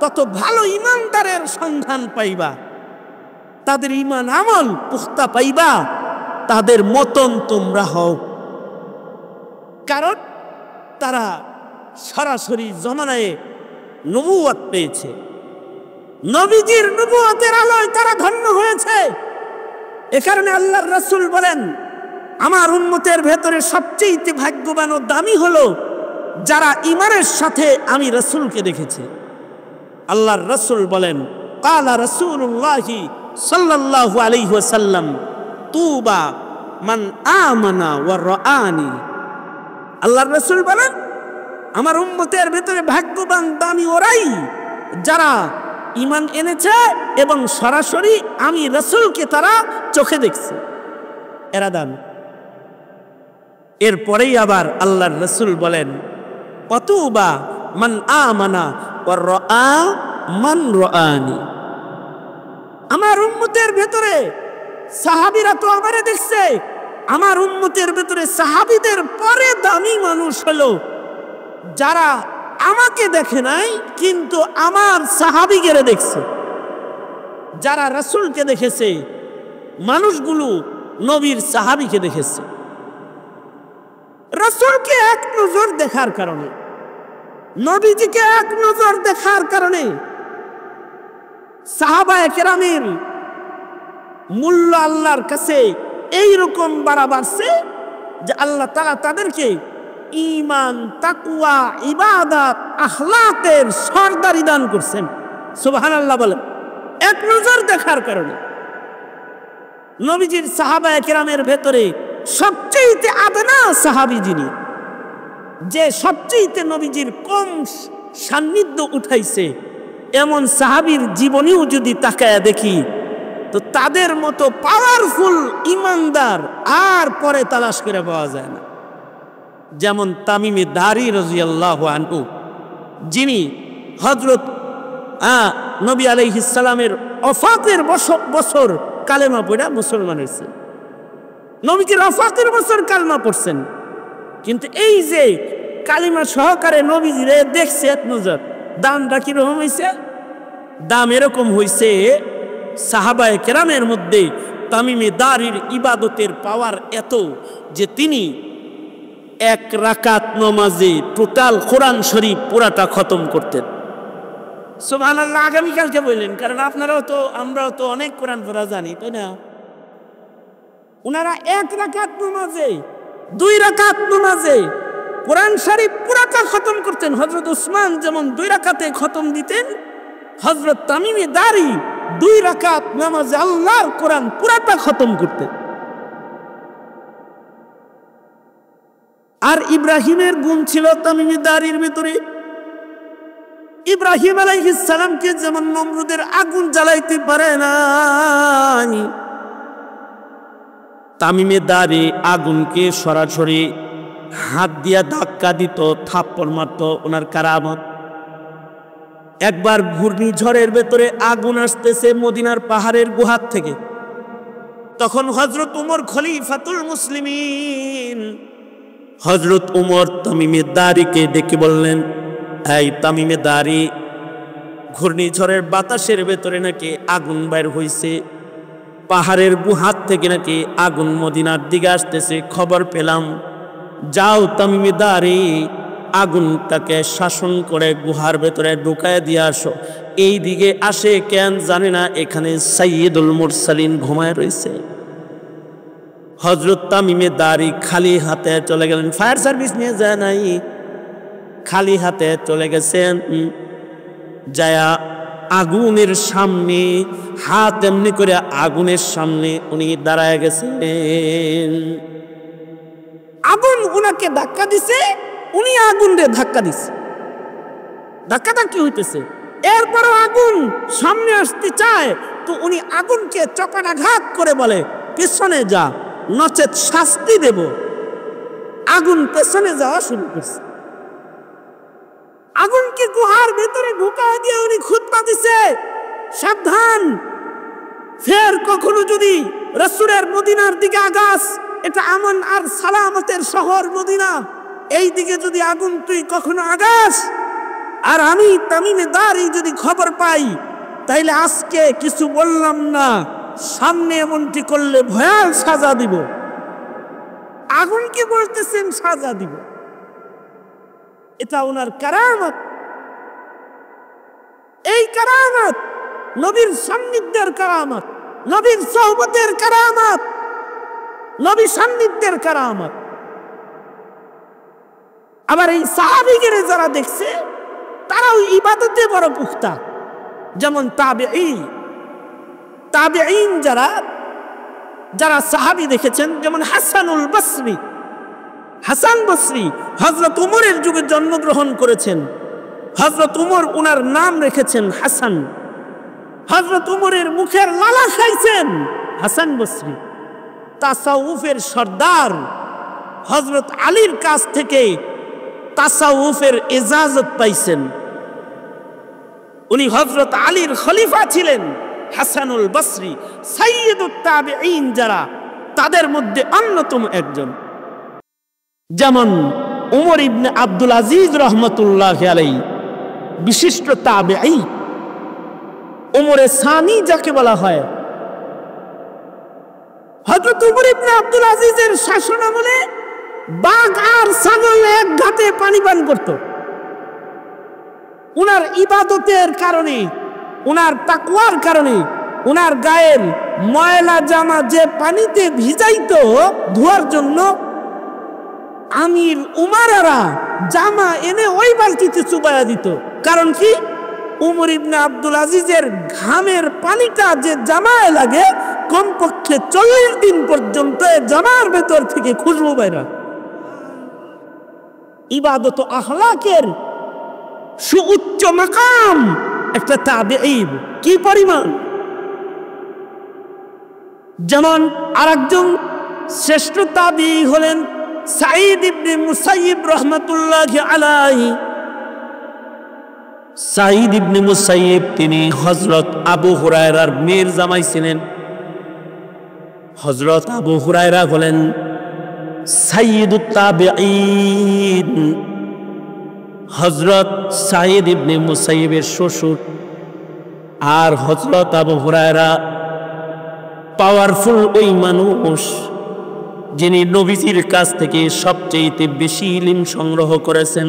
তত ভালো ইমানদারের সন্ধান পাইবা, তাদের ঈমান আমল পুখতা পাইবা, তাদের মতন তোমরা হও। কারণ তারা সরাসরি জমানায় নবুয়ত পেয়েছে, নবীজির নবুয়তের আলোয় তারা ধন্য হয়েছে। এ কারণে আল্লাহর রাসূল বলেন আমার উম্মতের ভেতরে সবচেয়ে ভাগ্যবান ও দামি হলো যারা ঈমানের সাথে আমি রাসূলকে দেখেছি। আল্লাহর রাসূল বলেন ক্বালা রাসূলুল্লাহি সাল্লাল্লাহু আলাইহি ওয়াসাল্লাম তুবা মান আমানা ওয়া রাআনি। আল্লাহর রাসূল বলেন আমার উম্মতের ভেতরে ভাগ্যবান দামি ওরাই যারা ঈমান এনেছে এবং সরাসরি আমি রাসূলকে তারা চোখে দেখছে, এরা দামি। এরপরেই আবার আল্লাহর রাসূল বলেন অতুবা মান আমানা ওয়া রাআ মান রাআনি। আমার উম্মতের ভেতরে সাহাবীরা তো আমারে দেখছে, আমার উম্মতের ভেতরে সাহাবীদের পরে দামি মানুষ হলো যারা আমাকে দেখে নাই, কিন্তু আমার সাহাবীগেরে দেখছে। যারা রাসূলকে দেখেছে, মানুষগুলো নবীর সাহাবীকে দেখেছে। রাসূলকে এক নজর দেখার কারণে, নবীজিকে এক নজর দেখার কারণে সাহাবায়ে কেরামের মূল্য আল্লাহর কাছে এইরকম বাড়ছে যে আল্লাহ তাআলা তাদেরকে ঈমান, তাকওয়া, ইবাদত, আখলাকের সরদারি দান করছেন। সুবহানাল্লাহ বলেন। এক নজর দেখার কারণে নবীজির সাহাবায়ে কেরামের ভেতরে সবচেয়ে আদনা সাহাবী যিনি, যে সবচেয়ে নবীজির কম সান্নিধ্য উঠাইছে, এমন সাহাবীর জীবনেও যদি তাকায়া দেখি তো তাদের মতো পাওয়ারফুল ইমানদার আর পরে তালাশ করে পাওয়া যায় না। যেমন তামিমে দারি রাদিয়াল্লাহু আনহু, যিনি হযরত নবী আলাইহিস সালামের ওফাতের বছর কালেমা পড়া মুসলমান হয়েছে। নবীজির ওফাতের বছর কালেমা পড়ছেন, কিন্তু এই যে কালিমা সহকারে নবীজিরে দেখছে এক নজর, দামটা কিরকম হয়েছে? দাম এরকম হয়েছে, সাহাবায়ে কেরামের মধ্যে তামিমে দারির ইবাদতের পাওয়ার এত যে তিনি এক রাকাত নামাজে টোটাল কোরআন শরীফ পুরাটা খতম করতেন। সুবহানাল্লাহ। আগামীকালকে বললেন, কারণ আপনারাও তো, আমরাও তো অনেক কোরআন পড়া জানি, তাই না? ওনারা এক রাকাত নামাজে, 2 রাকাত নামাজে কোরআন শরীফ পুরাটা খতম করতেন। হযরত উসমান যেমন 2 রাকাতে খতম দিতেন, হযরত তামিমে দারি 2 রাকাত নামাজে আল্লাহর কোরআন পুরাটা খতম করতেন। আর ইব্রাহিমের গুণ ছিল তামিমে দারির ভিতরে। ইব্রাহিম আলাইহিস সালামকে যেমন নমরুদের আগুন জ্বালাইতে পারে না, তামিমে দারি আগুনকে সরাসরি হাত দিয়া ধাক্কা দিত, থাপ্পড় মারত, ওনার কারামত। একবার ঘূর্ণিঝড়ের ভেতরে আগুন আসতেছে মদিনার পাহাড়ের গুহার থেকে, তখন হযরত উমর খলিফাতুল মুসলিমিন, হযরত উমর তামিমে দারিকে ডেকে বললেন, এই তামিমে দারি, ঘূর্ণিঝড়ের বাতাসের ভেতরে নাকি আগুন বাইর হইছে, পাহাড়ের গুহার থেকে নাকি আগুন মদিনার দিকে আসতেছে, খবর পেলাম। যাও তামিমে দারি, আগুনটাকে শাসন করে গুহার ভেতরে ঢুকায় দিয়ে আসো। এই দিকে আসে কেন জানে না, এখানে সাইয়্যিদুল মুরসালিন ঘুমায় রয়েছে। হযরত তামিমে দারি খালি হাতে চলে গেলেন, ফায়ার সার্ভিস নিয়ে যায় নাই, খালি হাতে চলে গেছেন। যায়া আগুনের সামনে হাত এমনি করে আগুনের সামনে উনি দাঁড়ায় গেছেন। আগুন উনাকে ধাক্কা দিছে, উনি আগুনরে ধাক্কা দিছে, ধাক্কাটা কি হইতেছে। এরপরও আগুন সামনে আসতে চায়, তো উনি আগুনকে চপানাঘাত করে বলে, পেছনে যা, নচেত শাস্তি দেব। আগুন পেছনে যাওয়া শুরু করছে। আগুনকে গুহার ভেতরে ঢুকায় দিয়ে উনি খুতবা দিছে, সাবধান, ফের কখনো যদি রাসূলের মদিনার দিকে আগাস, এটা আমন আর সালামতের শহর মদিনা, এই দিকে যদি আগুন তুই কখনো আগাস, আর আমি তামিমে দারি যদি খবর পাই, তাইলে আজকে কিছু বললাম না, সামনে এমনটি করলে ভয়াল সাজা দিব। আগুনকে বলতেছেন সাজা দিব, এটা ওনার কারামত। এই কারামত নবীর সান্নিধ্যের কারামত, নবীর সোহবতের কারামত, নবী সান্নিধ্যের কারামত। আবার এই সাহাবীগিরে যারা দেখছে, তারাও ইবাদতে বড় পুখতা। যেমন তাবেঈন যারা সাহাবী দেখেছেন, যেমন হাসানুল বসরি, হাসান বসরি হযরত উমরের যুগে জন্মগ্রহণ করেছেন। হযরত উমর উনার নাম রেখেছেন হাসান। হযরত উমরের মুখের লালা খাইছেন হাসান বসরি। তাসাউফের সর্দার হযরত আলীর কাছ থেকে তাসাউফের ইজাজত পাইছেন। উনি হযরত আলীর খলিফা ছিলেন। হাসানুল বসরি সাইয়্যিদুত তাবেঈন যারা, তাদের মধ্যে অন্যতম একজন। যেমন উমর ইবনে আব্দুল আজিজ রহমতুল্লাহ আলাইহি বিশিষ্ট তাবেঈ, উমরে সানি যাকে বলা হয়, হযরত উমর ইবনে আব্দুল আজিজের শাসনামলে বাঘ আর ছাগল এক ঘাটে পানি পান করত। উনার ইবাদতের কারণে, উনার তাকওয়ার কারণে উনার গায়ের ময়লা জামা যে পানিতে ভিজাইতো ধোয়ার জন্য, আমির উমারারা জামা এনে ওই বালতিতে চুবাইয়া দিত। কারণ কি? উমর ইবনে আব্দুল আজিজের ঘামের পানিটা যে জামায় লাগে কমপক্ষে 40 দিন পর্যন্ত জামার ভেতর থেকে খুশবু বাইরা। ইবাদত আখলাকের সুউচ্চ মাকাম একটা তাবেঈ কি পরিমাণ! যেমন আরেকজন শ্রেষ্ঠ তাবেঈ হলেন সাঈদ ইবনে মুসাইয়িব রাহমাতুল্লাহ আলাইহি। সাঈদ ইবনে মুসাইয়িব তিনি হযরত আবু হুরায়রার মেয়ের জামাই ছিলেন। হযরত আবু হুরায়রা হলেন সাইয়্যিদুত তাবেঈন। হযরত সাঈদ ইবনে মুসাইয়িবের শ্বশুর। আর হযরত আবু হুরায়রা পাওয়ারফুল ওই মানুষ যিনি নবীজির কাছ থেকে সবচেয়ে বেশি ইলম সংগ্রহ করেছেন।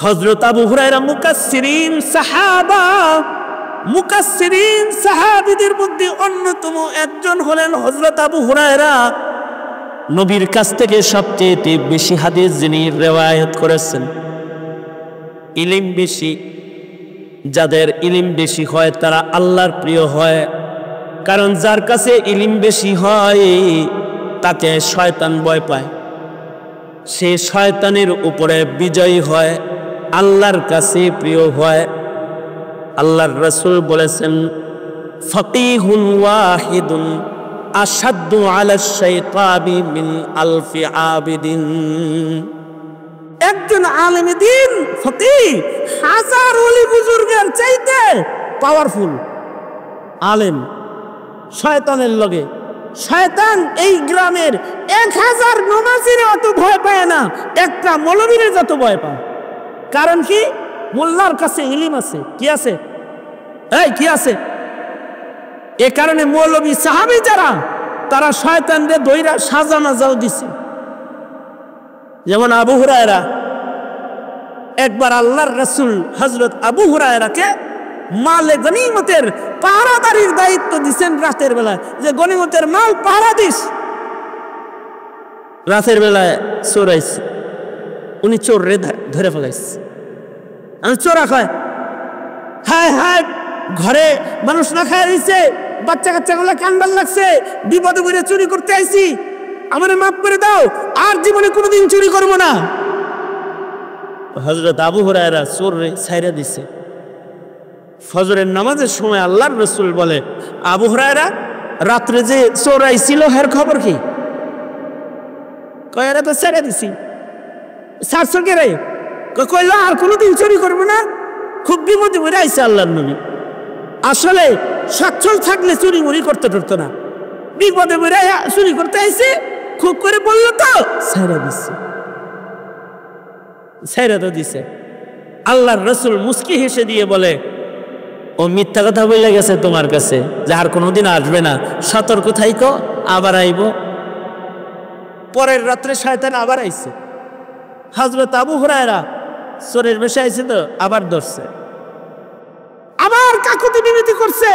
হযরত আবু হুরায়রা মুকাসসিরিন সাহাবা, মুকাসসিরিন সাহাবীদের মধ্যে অন্যতম একজন হলেন হযরত আবু হুরায়রা। নবীর কাছ থেকে সবচেয়ে বেশি হাদিস যিনি রিওয়ায়াত করেছেন। ইলম বেশি, যাদের ইলম বেশি হয় তারা আল্লাহর প্রিয় হয়। কারণ যার কাছে ইলম বেশি হয় তাকে শয়তান ভয় পায়, সে শয়তানের উপরে বিজয়ী হয়, আল্লাহর কাছে প্রিয় হয়। আল্লাহর রাসূল বলেছেন, ফাকিহুন ওয়াহিদুন আশাদ্দু আলা শাইতানি মিন আলফি আবিদিন। একজন আলেম দ্বীন ফকিহ হাজার ওলি বুজুর্গের চাইতে পাওয়ারফুল আলেম। শয়তানের লগে শয়তান এই গ্রামের 1000 নমাজির অত ভয় পায় না, একটা মৌলবীর যত ভয় পায়। কারণ কি? মোল্লার কাছে ইলম আছে। কি আছে? এই কি আছে? এ কারণে মৌলবী সাহাবী যারা, তারা শয়তানদের দইরা সাজা নাজাও দিছে। যেমন আবু হুরায়রা, একবার আল্লাহর রাসূল হযরত আবু হুরায়রাকে মালে গনিমতের পাহারাদারির দায়িত্ব দিচ্ছেন রাতের বেলায়, যে গনিমতের মাল পাহারা দিস। রাতের বেলায় চোর আইছে, উনি চোর রে ধরে ফেলাইছে। আমি চোরা কয়, হায় হায়, ঘরে মানুষ না খায় রইছে, বাচ্চা কাচ্চাগুলো কান্দাল লাগছে, বিপদে পড়ে চুরি করতে আইছি, আমারে মাফ করে দাও, আর জীবনে কোনোদিন চুরি করবো না। হযরত আবু হুরায়রা চোর রে ছাইরা দিছে। ফজরের নামাজের সময় আল্লাহর রাসূল বলে, আবু হুরায়রা, রাত্রে যে চোর আইছিল এর খবর কি? কয়, এরা তো ছেড়ে দিছি। ছাড়ছো কে রে? কইল, আর কোনোদিন চুরি করবো না। খুব বিপদে পড়ে আইছে আল্লাহর নবী। আসলে সচ্ছল থাকলে চুরি মুড়ি করতে পারতো না, বিপদে পড়ে চুরি করতে আইছে, খুব করে বললো তো ছেড়ে দিচ্ছে। ছেড়ে তো দিছে। আল্লাহর রাসূল মুস্কি হেসে দিয়ে বলে, ও মিথ্যা কথা বলে গেছে তোমার কাছে, যে আর কোনোদিন আসবে না, সতর্ক থাইকো, আবার আইব। পরের রাত্রে শয়তান আবার আইছে। হযরত আবু হুরায়রা চোরের বেশে আইছে তো আবার ধরছে, আবার কাকুতি মিনতি করছে,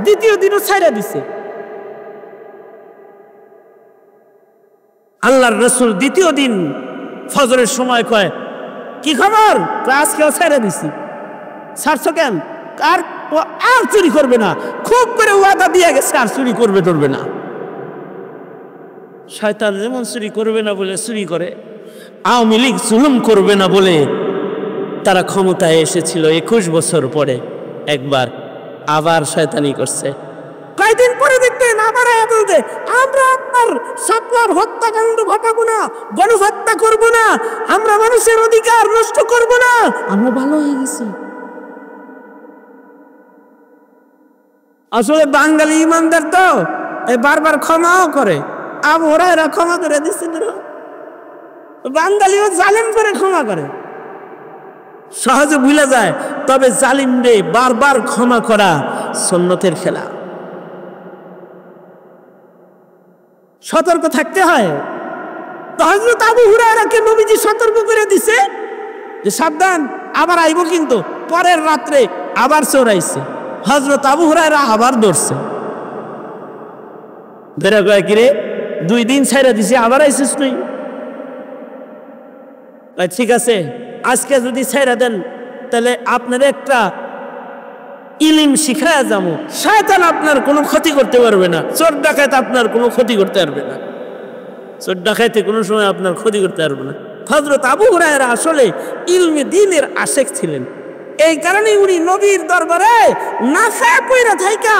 দ্বিতীয় দিনও ছাইরা দিছে। আল্লাহর রাসূল দ্বিতীয় দিন ফজরের সময় কয়, কি খবর? আজকেও ছাইরা দিছি। ছাড়ছো কেন? আর চুরি করবে না, খুব করে ওয়াদা দিয়ে গেছে আর চুরি করবে টরবে না। শয়তান যেমন চুরি করবে না বলে চুরি করে, আওয়ামী লীগ জুলুম করবে না বলে তারা ক্ষমতায় এসেছিল 21 বছর পরে, একবার আবার শয়তানি করছে। কয়েকদিন পরে দেখবেন আবার বলতে, আমরা আপনার সাপলার হত্যাকাণ্ড ঘটাবো না, গণহত্যা করব না, আমরা মানুষের অধিকার নষ্ট করব না, আমরা ভালো হয়ে গেছি। আসলে বাঙালি ইমানদার তো বারবার ক্ষমাও করে। আবু হুরায়রা ক্ষমা করে দিচ্ছেন। বাঙালিও জালেম করে ক্ষমা করে, সহজে ভুলে যায়। তবে জালিমরে বারবার ক্ষমা করা সুন্নতের খেলা। সতর্ক থাকতে হয়। তো হযরত আবু হুরায়রাকে নবীজি সতর্ক করে দিছে যে সাবধান, আবার আইব কিন্তু। পরের রাত্রে আবার চোরাইছে, হযরত আবু হুরায়রা আবার ধরছে। ধরে কয় কিরে 2 দিন ছাইরা দিছে, আবার আইছিস তুই? ঠিক আছে, আজকে যদি ছাইরা দেন তাহলে আপনার একটা ইলম শিখায়া যাবো, শয়তান আপনার কোনো ক্ষতি করতে পারবে না, চোর ডাকাত আপনার কোনো ক্ষতি করতে পারবে না, চোর ডাকাইতে কোনো সময় আপনার ক্ষতি করতে পারবে না। হযরত আবু হুরায়রা আসলে ইলমে দ্বীনের আশেক ছিলেন। এই কারণে উনি নবীর দরবারে নাফা কইরা থাইকা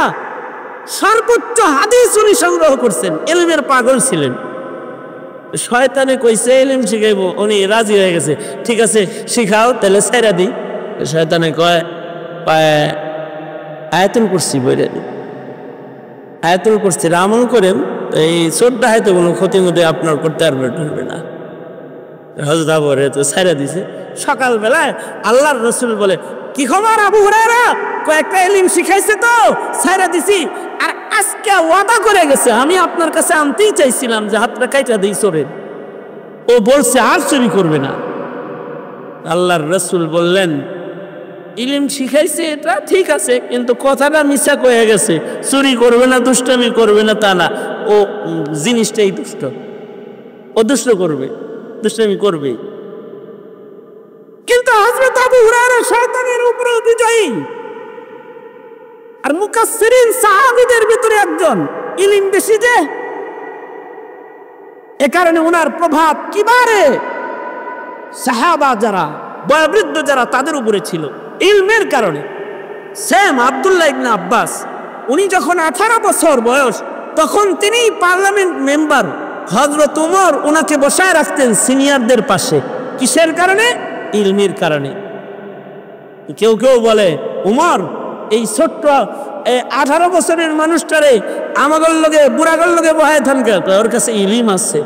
সর্বোচ্চ হাদিস উনি সংগ্রহ করছেন, ইলমের পাগল ছিলেন। শয়তানে কইছে ইলম শিখাইবো, উনি রাজি হয়ে গেছে। ঠিক আছে শিখাও, তাহলে ছাইরা দিই। শয়তানে কয় আয়াতুল কুরসি বইরে দিই, আয়াতুল কুরসির আমল করেন, এই চোরটা হয়তো কোনো ক্ষতি মধ্যে আপনার করতে পারবে না। হযরত আবু হুরায়রা তো ছাইরা দিছে। সকালবেলায় আল্লাহর রাসূল বলে, কি খবর আবু হুরায়রা? কয়েকটা ইলম শিখাইছে তো ছাইরা দিছি, আর আজকে ওয়াদা করে গেছে আমি আপনার কাছে আনতেই চাইছিলাম যে হাতটা কাইটা দিই চোরের, ও বলছে আর চুরি করবে না। আল্লাহর রাসূল বললেন, ইলম শিখাইছে এটা ঠিক আছে, কিন্তু কথাটা মিছা কয়ে গেছে, চুরি করবে না, দুষ্টামি করবে না তা না, ও জিনিসটাই দুষ্ট, ও দুষ্ট করবে, দুষ্টামি করবে। কিন্তু হযরত আবু হুরায়রা শয়তানের উপরে বিজয়ী, আর মুকাসসিরিন সাহাবীদের ভিতরে একজন, ইলম বেশি যে, এ কারণে ওনার প্রভাব কিবারে সাহাবা যারা বয়োবৃদ্ধ যারা তাদের উপরে ছিল ইলমের কারণে। সেম আব্দুল্লাহ ইবনে আব্বাস, উনি যখন 18 বছর বয়স তখন তিনি পার্লামেন্ট মেম্বার। হযরত ওমর ওনাকে বসায় রাখতেন সিনিয়রদের পাশে, কিসের কারণে? ইলমের কারণে। কেউ কেউ বলে ওমর এই ছোট্ট 18 বছরের মানুষটারে আমাগর লগে বুড়াগর লগে বহায় থানকে, ওর কাছে ইলম আছে,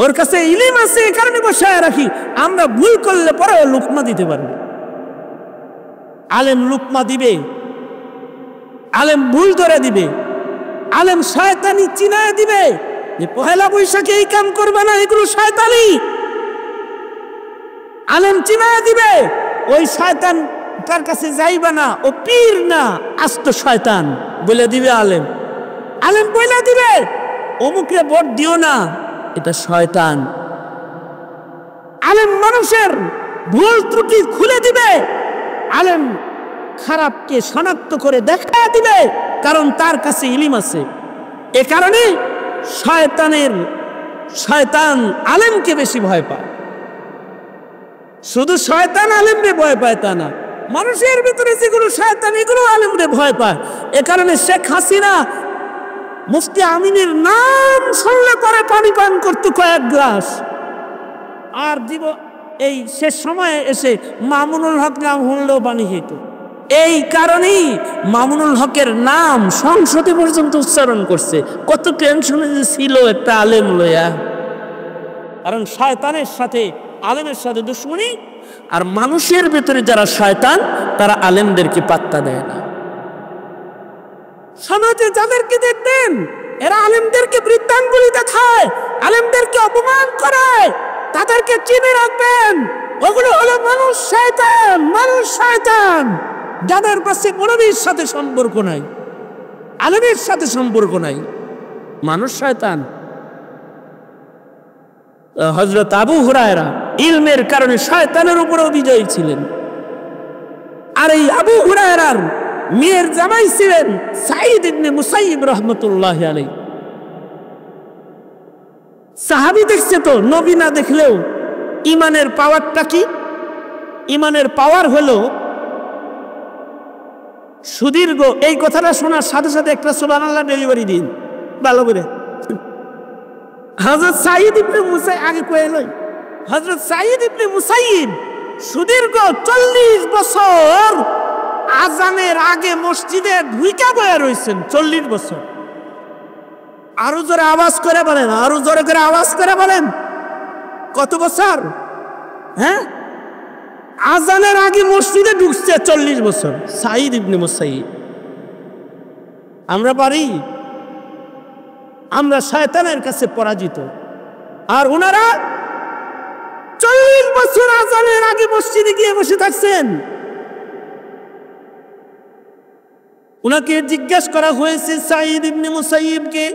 ওর কাছে ইলম আছে, এই কারণে বসায় রাখি, আমরা ভুল করলে পরে লুকমা দিতে পারবে। আলেম লুকমা দিবে, আলেম ভুল ধরে দিবে, আলেম শয়তানি চিনায় দিবে যে পহেলা বৈশাখে এই কাম করবে না, এগুলো শয়তানি। আলেম চিনায় দিবে ওই শয়তান তার কাছে যাইবা না, ও পীর না আস্ত শয়তান বলে দিবে আলেম। আলেম বলে দিবে অমুকে ভোট দিও না, এটা শয়তান। আলেম মানুষের ভুল ত্রুটি খুলে দিবে, আলেম খারাপকে শনাক্ত করে দেখা দিবে, কারণ তার কাছে ইলম আছে। এ কারণে শয়তান আলেমকে বেশি ভয় পায়। শুধু শয়তান আলেমরে ভয় পায় তা না, মানুষের ভিতরে যেগুলো শয়তান এগুলো আলেমরে ভয় পায়। এ কারণে শেখ হাসিনা মুফতি আমিনের নাম শুনলে পরে পানি পান করতো কয়েক গ্লাস, আর এই শেষ সময়ে এসে মামুনুল হক নাম শুনলেও পানি খেত। এই কারণেই মামুনুল হকের নাম সংসদে পর্যন্ত উচ্চারণ করছে। কত টেনশনে যে ছিল একটা আলেম লইয়া, কারণ শয়তানের সাথে আলেমের সাথে দুশ্মনী। আর মানুষের ভেতরে যারা শয়তান তারা আলেমদেরকে পাত্তা দেয় না। সমাজে যাদেরকে দেখবেন এরা আলেমদেরকে বৃত্তাঙ্গুলি দেখায়, আলেমদেরকে অপমান করে, তাদেরকে চিনে রাখবেন, ওগুলো হলো মানুষ শয়তান। মানুষ শয়তান যাদের কাছে নবীর সাথে সম্পর্ক নাই, আলেমের সাথে সম্পর্ক নাই, মানুষ শয়তান। হযরত আবু হুরায়রা ইলমের কারণে শয়তানের উপরেও বিজয়ী ছিলেন। আর এই আবু হুরায়রার মেয়ের জামাই ছিলেন সাঈদ ইবনে মুসাইয়িব রাহমাতুল্লাহি আলাইহি। সাহাবী দেখছে তো, নবী না দেখলেও ইমানের পাওয়ারটা কি? ইমানের পাওয়ার হলো সুদীর্ঘ। এই কথাটা শোনার সাথে সাথে একটা সুবহানাল্লাহ ডেলিভারি দিন ভালো করে। হযরত সাঈদ ইবনে মুসাইয়িব আগে কয়ে লই, হযরত সাঈদ ইবনে মুসাইয়িব সুদীর্ঘ 40 বছর আজানের আগে মসজিদে ঢুইকা বয়ে রয়েছেন। 40 বছর আরো জোরে আওয়াজ করে বলেন, আরো জোরে করে আওয়াজ করে বলেন। কত বছর? হ্যাঁ, আজানের আগে মসজিদে ঢুকছে 40 বছর সাঈদ ইবনে মুসাইয়িব। আমরা পারি? আমরা শয়তানের কাছে পরাজিত। আর ওনারা 40 বছর আজানের আগে মসজিদে গিয়ে বসে থাকছেন। উনাকে জিজ্ঞাসা করা হয়েছে সাঈদ ইবনে মুসাইয়িবকে,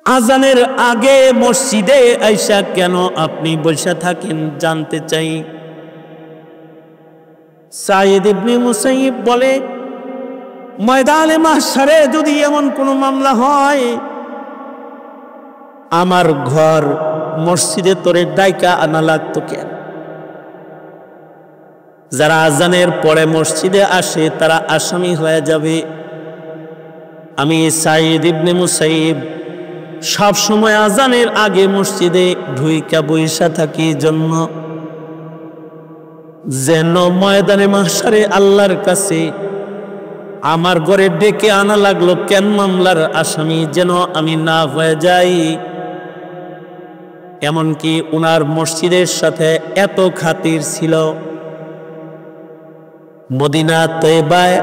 আজানের আগে মসজিদে আইসা কেন আপনি বসে থাকেন জানতে চাই। সাঈদ ইবনে মুসাইয়িব বলে, ময়দানে মাহশারে যদি এমন কোনো মামলা হয়, আমার ঘর মসজিদে তোরে ডাইকা আনা লাগতো কেন? যারা আজানের পরে মসজিদে আসে তারা আসামি হয়ে যাবে। আমি সাঈদ ইবনে মুসাইয়িব সব সময় আজানের আগে মসজিদে ঢুইকা বইসা থাকি জন্য যেন ময়দানে মাহশারে আল্লাহর কাছে আমার ঘরে ডেকে আনা লাগলো কেন মামলার আসামি যেন আমি না হয়ে যাই। এমনকি উনার মসজিদের সাথে এত খাতির ছিল, মদিনা তয়বায়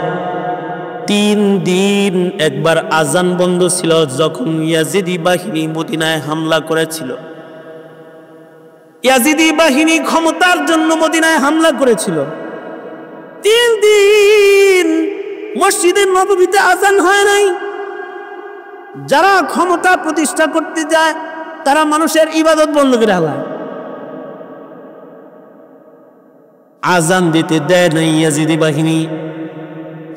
3 দিন একবার আজান বন্ধ ছিল যখন ইয়াজিদি বাহিনী মদিনায় হামলা করেছিল। ইয়াজিদি বাহিনী ক্ষমতার জন্য মদিনায় হামলা করেছিল। 3 দিন মসজিদের নববীতে আজান হয় নাই। যারা ক্ষমতা প্রতিষ্ঠা করতে যায় তারা মানুষের ইবাদত বন্ধ করে হালায়, আজান দিতে দেয় নাই ইয়াজিদি বাহিনী।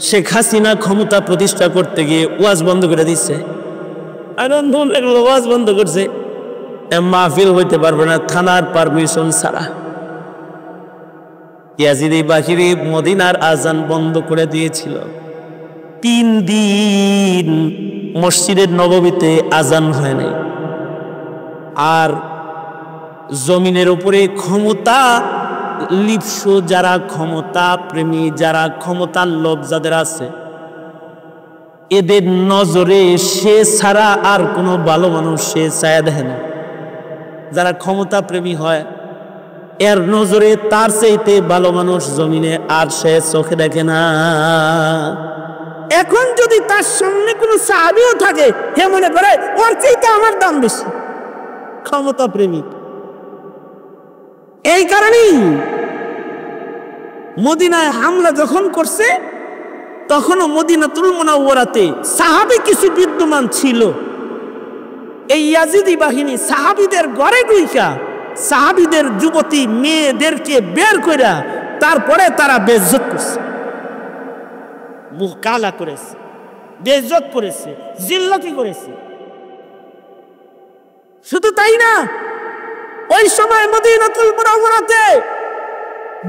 শেখ হাসিনা ক্ষমতা প্রতিষ্ঠা করতে গিয়ে ওয়াজ বন্ধ করে দিচ্ছে, ওয়াজ বন্ধ করছে, মাহফিল হইতে পারবে না থানার পারমিশন ছাড়া। ইয়াজিদি বাহিনী মদিনার আজান বন্ধ করে দিয়েছিল। 3 দিন মসজিদের নববীতে আজান হয় নাই। আর জমিনের উপরে ক্ষমতা লিপ্সু যারা, ক্ষমতা প্রেমী যারা, ক্ষমতার লোভ যাদের আছে, এদের নজরে সে ছাড়া আর কোনো ভালো মানুষ সে চায়া দেখে না। যারা ক্ষমতা প্রেমী হয় এর নজরে তার চাইতে ভালো মানুষ জমিনে আর সে চোখে দেখে না। এখন যদি তার সামনে কোনো সাহাবীও থাকে, হে মনে করে ওর চাইতে আমার দাম বেশি। ক্ষমতা প্রেমিক। এই কারণেই মদিনায় হামলা যখন করছে তখনও মদিনাতুল মুনাওয়ারাতে সাহাবী কিছু বিদ্যমান ছিল। এই ইয়াজিদি বাহিনী সাহাবীদের ঘরে ঢুইকা সাহাবীদের যুবতী মেয়েদেরকে বের কইরা তারপরে তারা বেইজ্জত করছে, মুখ কালা করেছে, বেইজ্জত করেছে, জিল্লতি করেছে। শুধু তাই না, ওই সময় মদিনাতুল মুনাওয়ারাতে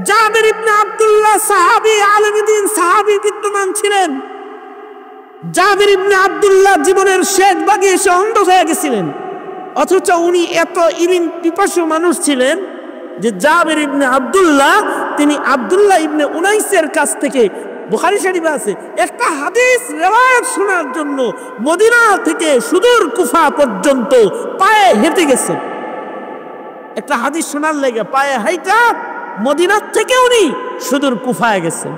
জাবির ইবনে আব্দুল্লাহ সাহাবী, আলেম দ্বীন সাহাবী বিদ্যমান ছিলেন। জাবির ইবনে আব্দুল্লাহ জীবনের শেষ ভাগে এসে অন্ধ হয়ে গেছিলেন, অথচ উনি এত ইলম পিপাসু মানুষ ছিলেন যে জাবির ইবনে আব্দুল্লাহ তিনি আব্দুল্লাহ ইবনে উনাইসের কাছ থেকে, বুখারী শরীফে আছে, একটা হাদিস রিওয়ায়াত শোনার জন্য মদিনা থেকে সুদূর কুফা পর্যন্ত পায়ে হেঁটে গেছেন। একটা হাদিস শোনার লেগে পায়ে হাইটা মদিনার থেকে উনি সুদূর কুফায় গেছেন।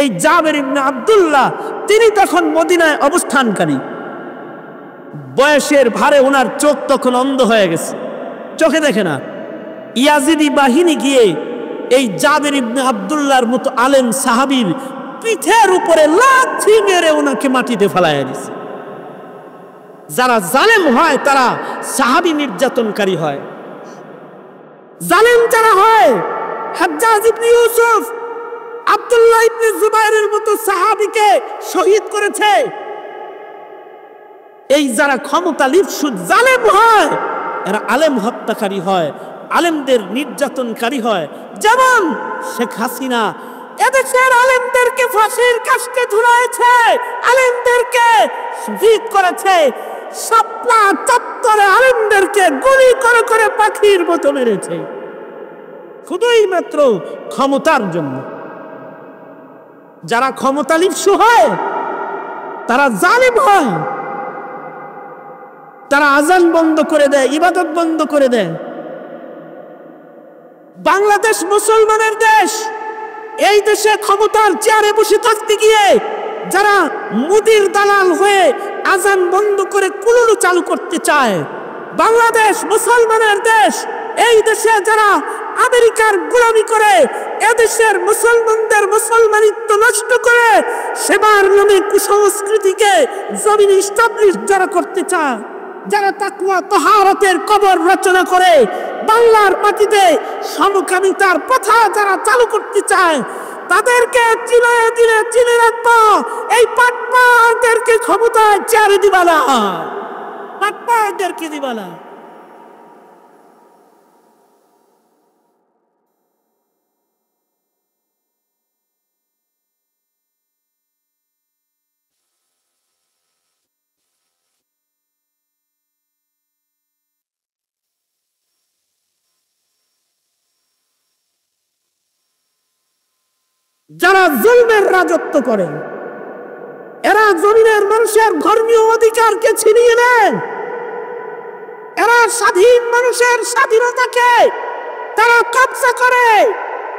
এই জাবির ইবনে আব্দুল্লাহ তিনি তখন মদিনায় অবস্থানকারী। বয়সের ভারে ওনার চোখ তখন অন্ধ হয়ে গেছে, চোখে দেখে না। ইয়াজিদি বাহিনী গিয়ে এই জাবির ইবনে আব্দুল্লাহর মতো আলেম সাহাবীর পিঠের উপরে লাথি মেরে ওনাকে মাটিতে ফেলাইয়া দিছে। যারা জালেম হয় তারা সাহাবী নির্যাতনকারী হয়। জালেম যারা হয়, হাজ্জাজ ইবনে ইউসুফ আব্দুল্লাহ ইবনে জুবাইরের মতো সাহাবীকে শহীদ করেছে। এই যারা ক্ষমতা লিপ্সু জালেম হয় এরা আলেম হত্যাকারী হয়, আলেমদের নির্যাতনকারী হয়। যেমন শেখ হাসিনা এদেশের আলেমদেরকে ফাঁসির কাস্টে ঝুলাইছে, আলেমদেরকে শহীদ করেছে, শাপলা চত্বরে আলেমদেরকে গুলি করে করে পাখির মতো মেরেছে, শুধুই মাত্র ক্ষমতার জন্য। যারা ক্ষমতা লিপ্সু হয় তারা জালিম হয়, তারা আজান বন্ধ করে দেয়, ইবাদত বন্ধ করে দেয়। বাংলাদেশ মুসলমানের দেশ, এই দেশে ক্ষমতার চেয়ারে বসে থাকতে গিয়ে যারা মুদির দালাল হয়ে আজান বন্ধ করে কুলুলু চালু করতে চায়, বাংলাদেশ মুসলমানের দেশ, এই দেশে যারা আমেরিকার গোলামি করে এদেশের মুসলমানদের মুসলমানিত্ব নষ্ট করে সেবার নামে কুসংস্কৃতিকে জমিনে ইস্টাবলিশ যারা করতে চায়, যারা তাকওয়া তাহারাতের কবর রচনা করে বাংলার মাটিতে সমকামিতার প্রথা যারা চালু করতে চায়, তাদেরকে চিনে রাখবো। এই পাটপাদেরকে ক্ষমতায় চেয়ারে দিবালা, পাটপাদেরকে দিবালা। যারা জুলমের রাজত্ব করে, এরা জমিনের মানুষের ধর্মীয় অধিকারকে ছিনিয়ে নেয়, এরা স্বাধীন মানুষের স্বাধীনতাকে তারা কব্জা করে,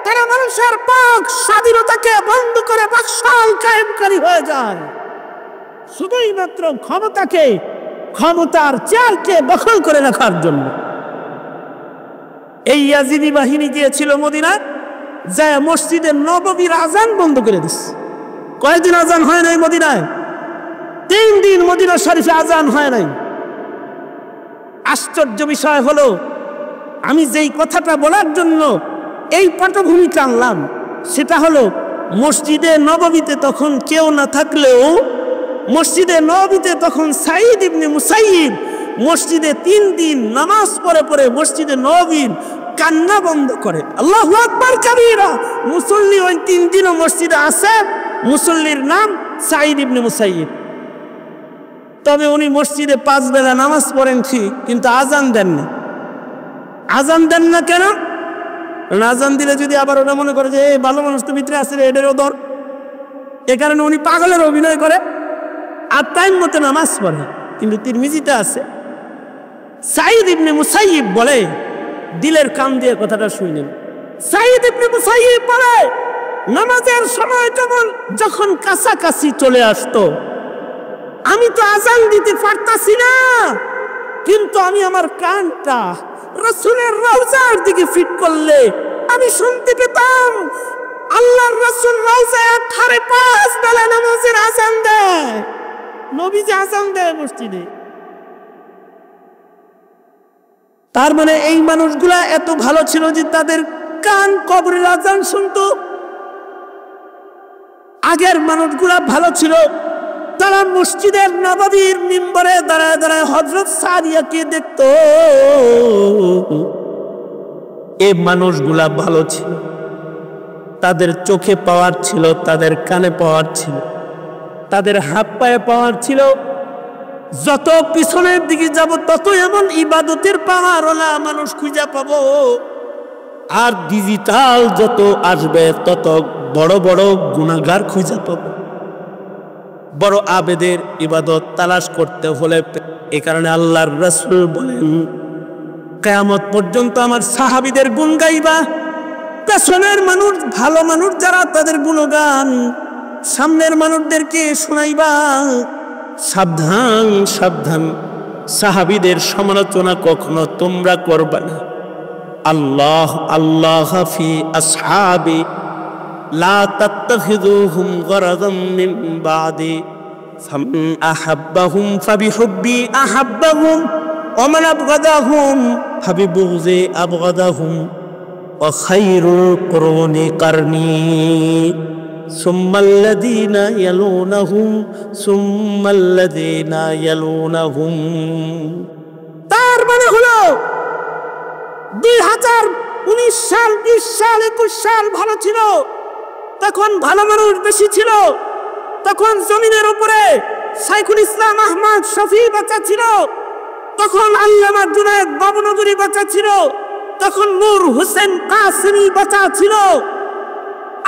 তারা মানুষের বাক স্বাধীনতাকে বন্ধ করে বাকশাল কায়েমকারী হয়ে যায়, শুধুই মাত্র ক্ষমতাকে, ক্ষমতার চেয়ারকে দখল করে রাখার জন্য। এই ইয়াজিদি বাহিনী গিয়েছিল মদিনা, যায় মসজিদে নববীর আজান বন্ধ করে দিচ্ছে। কয়েকদিন আজান হয় নাই মদিনায়, 3 দিন মদিনা শরীফে আজান হয় নাই। আশ্চর্য বিষয় হলো, আমি যেই কথাটা বলার জন্য এই পটভূমি টানলাম সেটা হলো, মসজিদে নববীতে তখন কেউ না থাকলেও মসজিদে নববীতে তখন সাঈদ ইবনে মুসাইয়িব মসজিদে 3 দিন নামাজ পড়ে পড়ে মসজিদে নববীর কান্না বন্ধ করে। আল্লাহু আকবার কাবীরা। মুসল্লি ওই 3 দিনও মসজিদে আছে, মুসল্লির নাম সাঈদ ইবনে মুসাইয়িব। তবে উনি মসজিদে 5 বেলা নামাজ পড়েন ঠিক, কিন্তু আজান দেন না। আজান দেন না কেন? আজান দিলে যদি আবার ওরা মনে করে যে এই ভালো মানুষ তো ভিতরে আছে, এদেরও দর, এ কারণে উনি পাগলের অভিনয় করে আর টাইম মতো নামাজ পড়ে। কিন্তু তিরমিজিতে আছে, সাঈদ ইবনে মুসাইয়িব বলে, দিলের কান দিয়ে কথাটা শুনেন, সাঈদ ইবনে মুসাইয়িব বলে, নামাজের সময় যখন কাছাকাছি চলে আসতো, আমি তো আজান দিতে পারতাছি না, কিন্তু আমি আমার কানটা রাসূলের রওজার দিকে ফিট করলে আমি শুনতে পেতাম আল্লাহর রাসূল রওজায় 5 বেলা নামাজের আজান দেয়, নবীজি আজান দেয় মসজিদে। তার মানে এই মানুষগুলা এত ভালো ছিল যে তাদের কান কবরের আজান শুনতো। আগের মানুষগুলা ভালো ছিল, তারা মসজিদের নববীর মিম্বরে দাঁড়ায় দাঁড়ায় হযরত সারিয়াকে দেখতো। এই মানুষগুলা ভালো ছিল, তাদের চোখে পাওয়ার ছিল, তাদের কানে পাওয়ার ছিল, তাদের হাত পায়ে পাওয়ার ছিল। যত পিছনের দিকে যাব তত এমন ইবাদতের পাওয়ারওয়ালা মানুষ খুঁজে পাবো, আর ডিজিটাল যত আসবে তত বড় বড় গুনাহগার খুঁজে পাবো। বড় আবেদের ইবাদত তালাশ করতে হলে, এ কারণে আল্লাহর রাসূল বলেন, কিয়ামত পর্যন্ত আমার সাহাবীদের গুণ গাইবা। পেছনের মানুষ, ভালো মানুষ যারা, তাদের গুণগান সামনের মানুষদেরকে শোনাইবা। সাবধান সাবধান, সাহাবীদের সমালোচনা কখনো তোমরা করবা না। আল্লাহ আল্লাহ ফি আসহাবি লা তাত্তাখিযুহুম গরাদাম মিন বাদি ফামান আহাব্বাহুম ফাবিহুব্বি আহাব্বাহুম ওয়া মান আবগাদাহুম ফাবিবুগযি আবগাদাহুম ওয়া খায়রুল কুরুনি কারনি সুম্মাল্লাযীনা ইয়ালুনাহুম সুম্মাল্লাযীনা ইয়ালুনাহুম। তার মানে হলো 2019 সাল, 20 সাল, 21 সাল ভালো ছিল, তখন ভালো মানুষ বেশি ছিল। তখন জমিনের উপরে শাইখুল ইসলাম আহমদ শফি বাচ্চা ছিল, তখন আল্লামা জুনায়েদ বাবনগরী বাচ্চা ছিল, তখন নূর হোসেন কাসেমি বাচ্চা ছিল,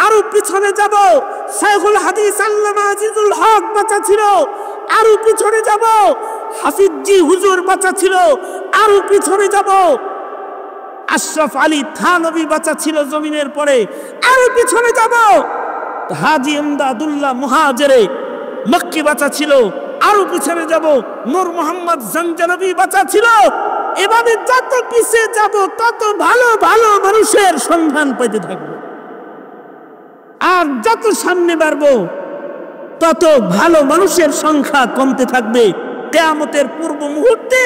আরো পিছনে যাব, শাইখুল হাদিস আল্লামা আজিজুল হক বাঁচা ছিল, আরো পিছনে যাব, হাফিজি হুজুর বাঁচা ছিল, আরো পিছনে যাব, আশরাফ আলী থানভী বাঁচা ছিল জমিনের পরে, আরো পিছনে যাব, হাজী ইমদাদুল্লাহ মুহাজিরে মক্কি বাঁচা ছিল, আরো পিছনে যাব, নূর মোহাম্মদ জানজানবী বাঁচা ছিল। এভাবে যত পিছিয়ে যাব তত ভালো ভালো মানুষের সন্ধান পেতে থাকবো, আর যত সামনে বাড়বো তত ভালো মানুষের সংখ্যা কমতে থাকবে। কিয়ামতের পূর্ব মুহূর্তে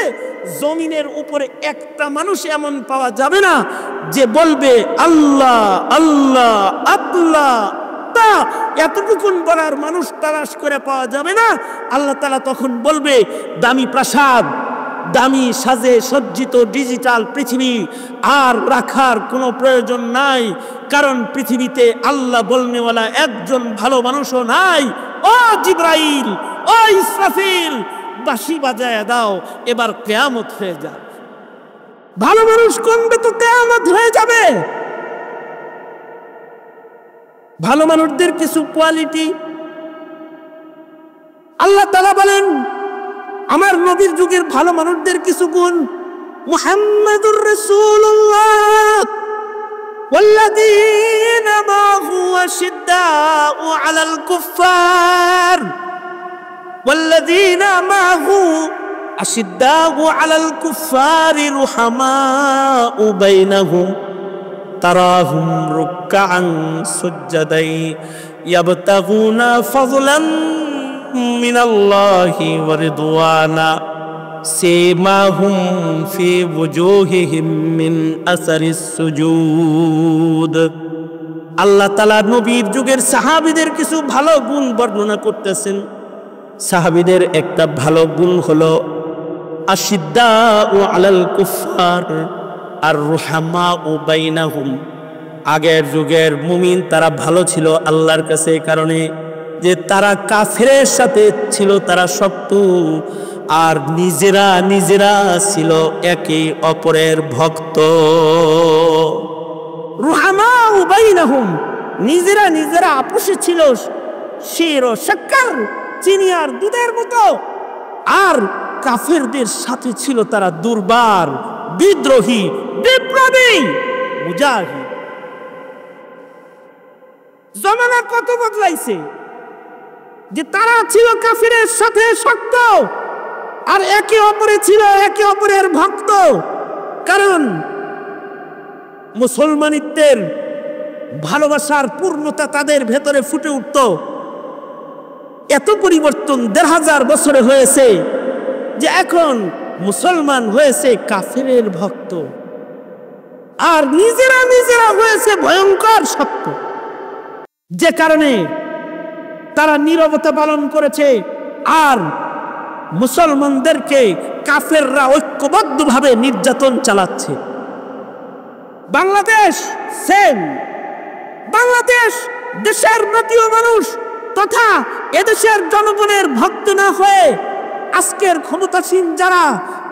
জমিনের উপরে একটা মানুষ এমন পাওয়া যাবে না যে বলবে আল্লাহ আল্লাহ আল্লাহ। তা এতটুকুন বলার মানুষ তালাশ করে পাওয়া যাবে না। আল্লাহ তাআলা তখন বলবে, দামি প্রাসাদ, দামি সাজে সজ্জিত ডিজিটাল পৃথিবী আর রাখার কোনো প্রয়োজন নাই, কারণ পৃথিবীতে আল্লাহ বলনেওয়ালা একজন ভালো মানুষও নাই। ও জিবরাইল, ও ইসরাফিল, বাঁশি বাজায় দাও, এবার কিয়ামত হয়ে যাবে। ভালো মানুষ কমবে তো কিয়ামত হয়ে যাবে। ভালো মানুষদের কিছু কোয়ালিটি আল্লাহ তাআলা বলেন, আমার নবীর যুগের ভালো মানুষদের কিছু গুণ। মুহাম্মাদুর রাসূলুল্লাহ ওয়াল্লাযীনা মা'হু আশিদ্দাউ আলাল কুফফার ওয়াল্লাযীনা মা'হু আশিদ্দাউ আলাল কুফফারি রুহামাউ বাইনাহুম তারাহুম রুকআন সুজদাই ইয়াবতাগুনা ফাযলান মিনাল্লাহি ওয়া রিদওয়ানা সীমাহুম ফি ওয়ুজুহিহিম মিন আসারিস সুজুদ। আল্লাহ তাআলা নবীর যুগের সাহাবীদের কিছু ভালো গুণ বর্ণনা করতেছেন। সাহাবীদের একটা ভালো গুণ হলো আশিদ্দাউ আলাল কুফফার আর রুহামাউ বাইনাহুম। আগের যুগের মুমিন তারা ভালো ছিল আল্লাহর কাছে, কারণে যে তারা কাফেরের সাথে ছিল তারা শক্ত, আর নিজেরা নিজেরা ছিল একে অপরের ভক্ত। রুহামাউ বাইনাহুম, নিজেরা নিজেরা আপোষে ছিল শির ও শক্কর, চিনি আর দুধের মতো। আর কাফেরদের সাথে ছিল তারা দুর্বার, বিদ্রোহী, বিপ্লবী, মুজাহিদ। জমানা কত বদলাইছে যে তারা ছিল কাফিরের সাথে শক্ত, আর একে অপরে ছিল একে অপরের ভক্ত। কারণ মুসলমানিত্বের ভালোবাসার পূর্ণতা তাদের ভেতরে ফুটে উঠত। এত পরিবর্তন ১৫০০ বছরে হয়েছে যে এখন মুসলমান হয়েছে কাফেরের ভক্ত, আর নিজেরা নিজেরা হয়েছে ভয়ঙ্কর শক্ত। যে কারণে তারা নীরবতা পালন করেছে, আর মুসলমানদেরকে কাফেররা ঐক্যবদ্ধভাবে নির্যাতন চালাচ্ছে। বাংলাদেশ সেম। বাংলাদেশ দেশের জাতীয় মানুষ তথা এদেশের জনগণের ভক্ত না হয়ে আজকের ক্ষমতাসীন যারা,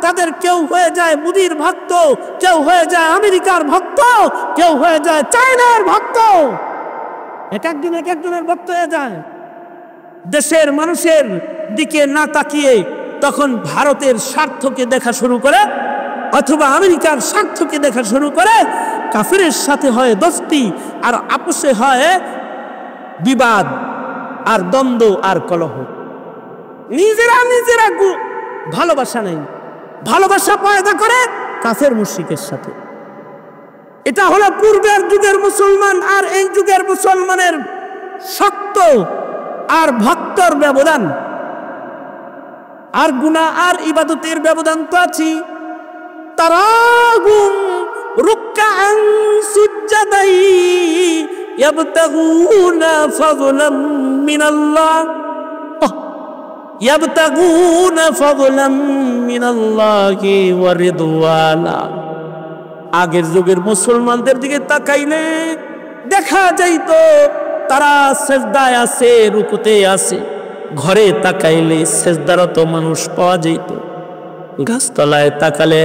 তাদের কেউ হয়ে যায় মোদির ভক্ত, কেউ হয়ে যায় আমেরিকার ভক্ত, কেউ হয়ে যায় চায়নার ভক্ত। এক একজনের ভক্ত হয়ে যায়। দেশের মানুষের দিকে না তাকিয়ে তখন ভারতের স্বার্থকে দেখা শুরু করে, অথবা আমেরিকার স্বার্থকে দেখা শুরু করে। কাফেরের সাথে হয় দোস্তি, আর আপোষে হয় বিবাদ আর দ্বন্দ্ব আর কলহ। নিজেরা নিজেরা ভালোবাসা নেই, ভালোবাসা পয়দা করে কাফের মুশরিকের সাথে। এটা হলো পূর্বের যুগের মুসলমান আর এই যুগের মুসলমানের শক্ত আর ভক্তর ব্যবধান। আর গুনাহ আর ইবাদতের ব্যবধান তো আছে। তারাহুম রুকআন সুজদাই ইয়াবতাগুনা ফাযলাম মিনাল্লাহ ইয়াবতাগুনা ফাযলাম মিনাল্লাহি ওয়া রিদওয়ানা। আগের যুগের মুসলমানদের দিকে তাকাইলে দেখা যাইতো তারা সেজদায় আছে, রুকুতে আছে। ঘরে তাকাইলে সেজদারত মানুষ পাওয়া যেত, গাছতলায় তাকালে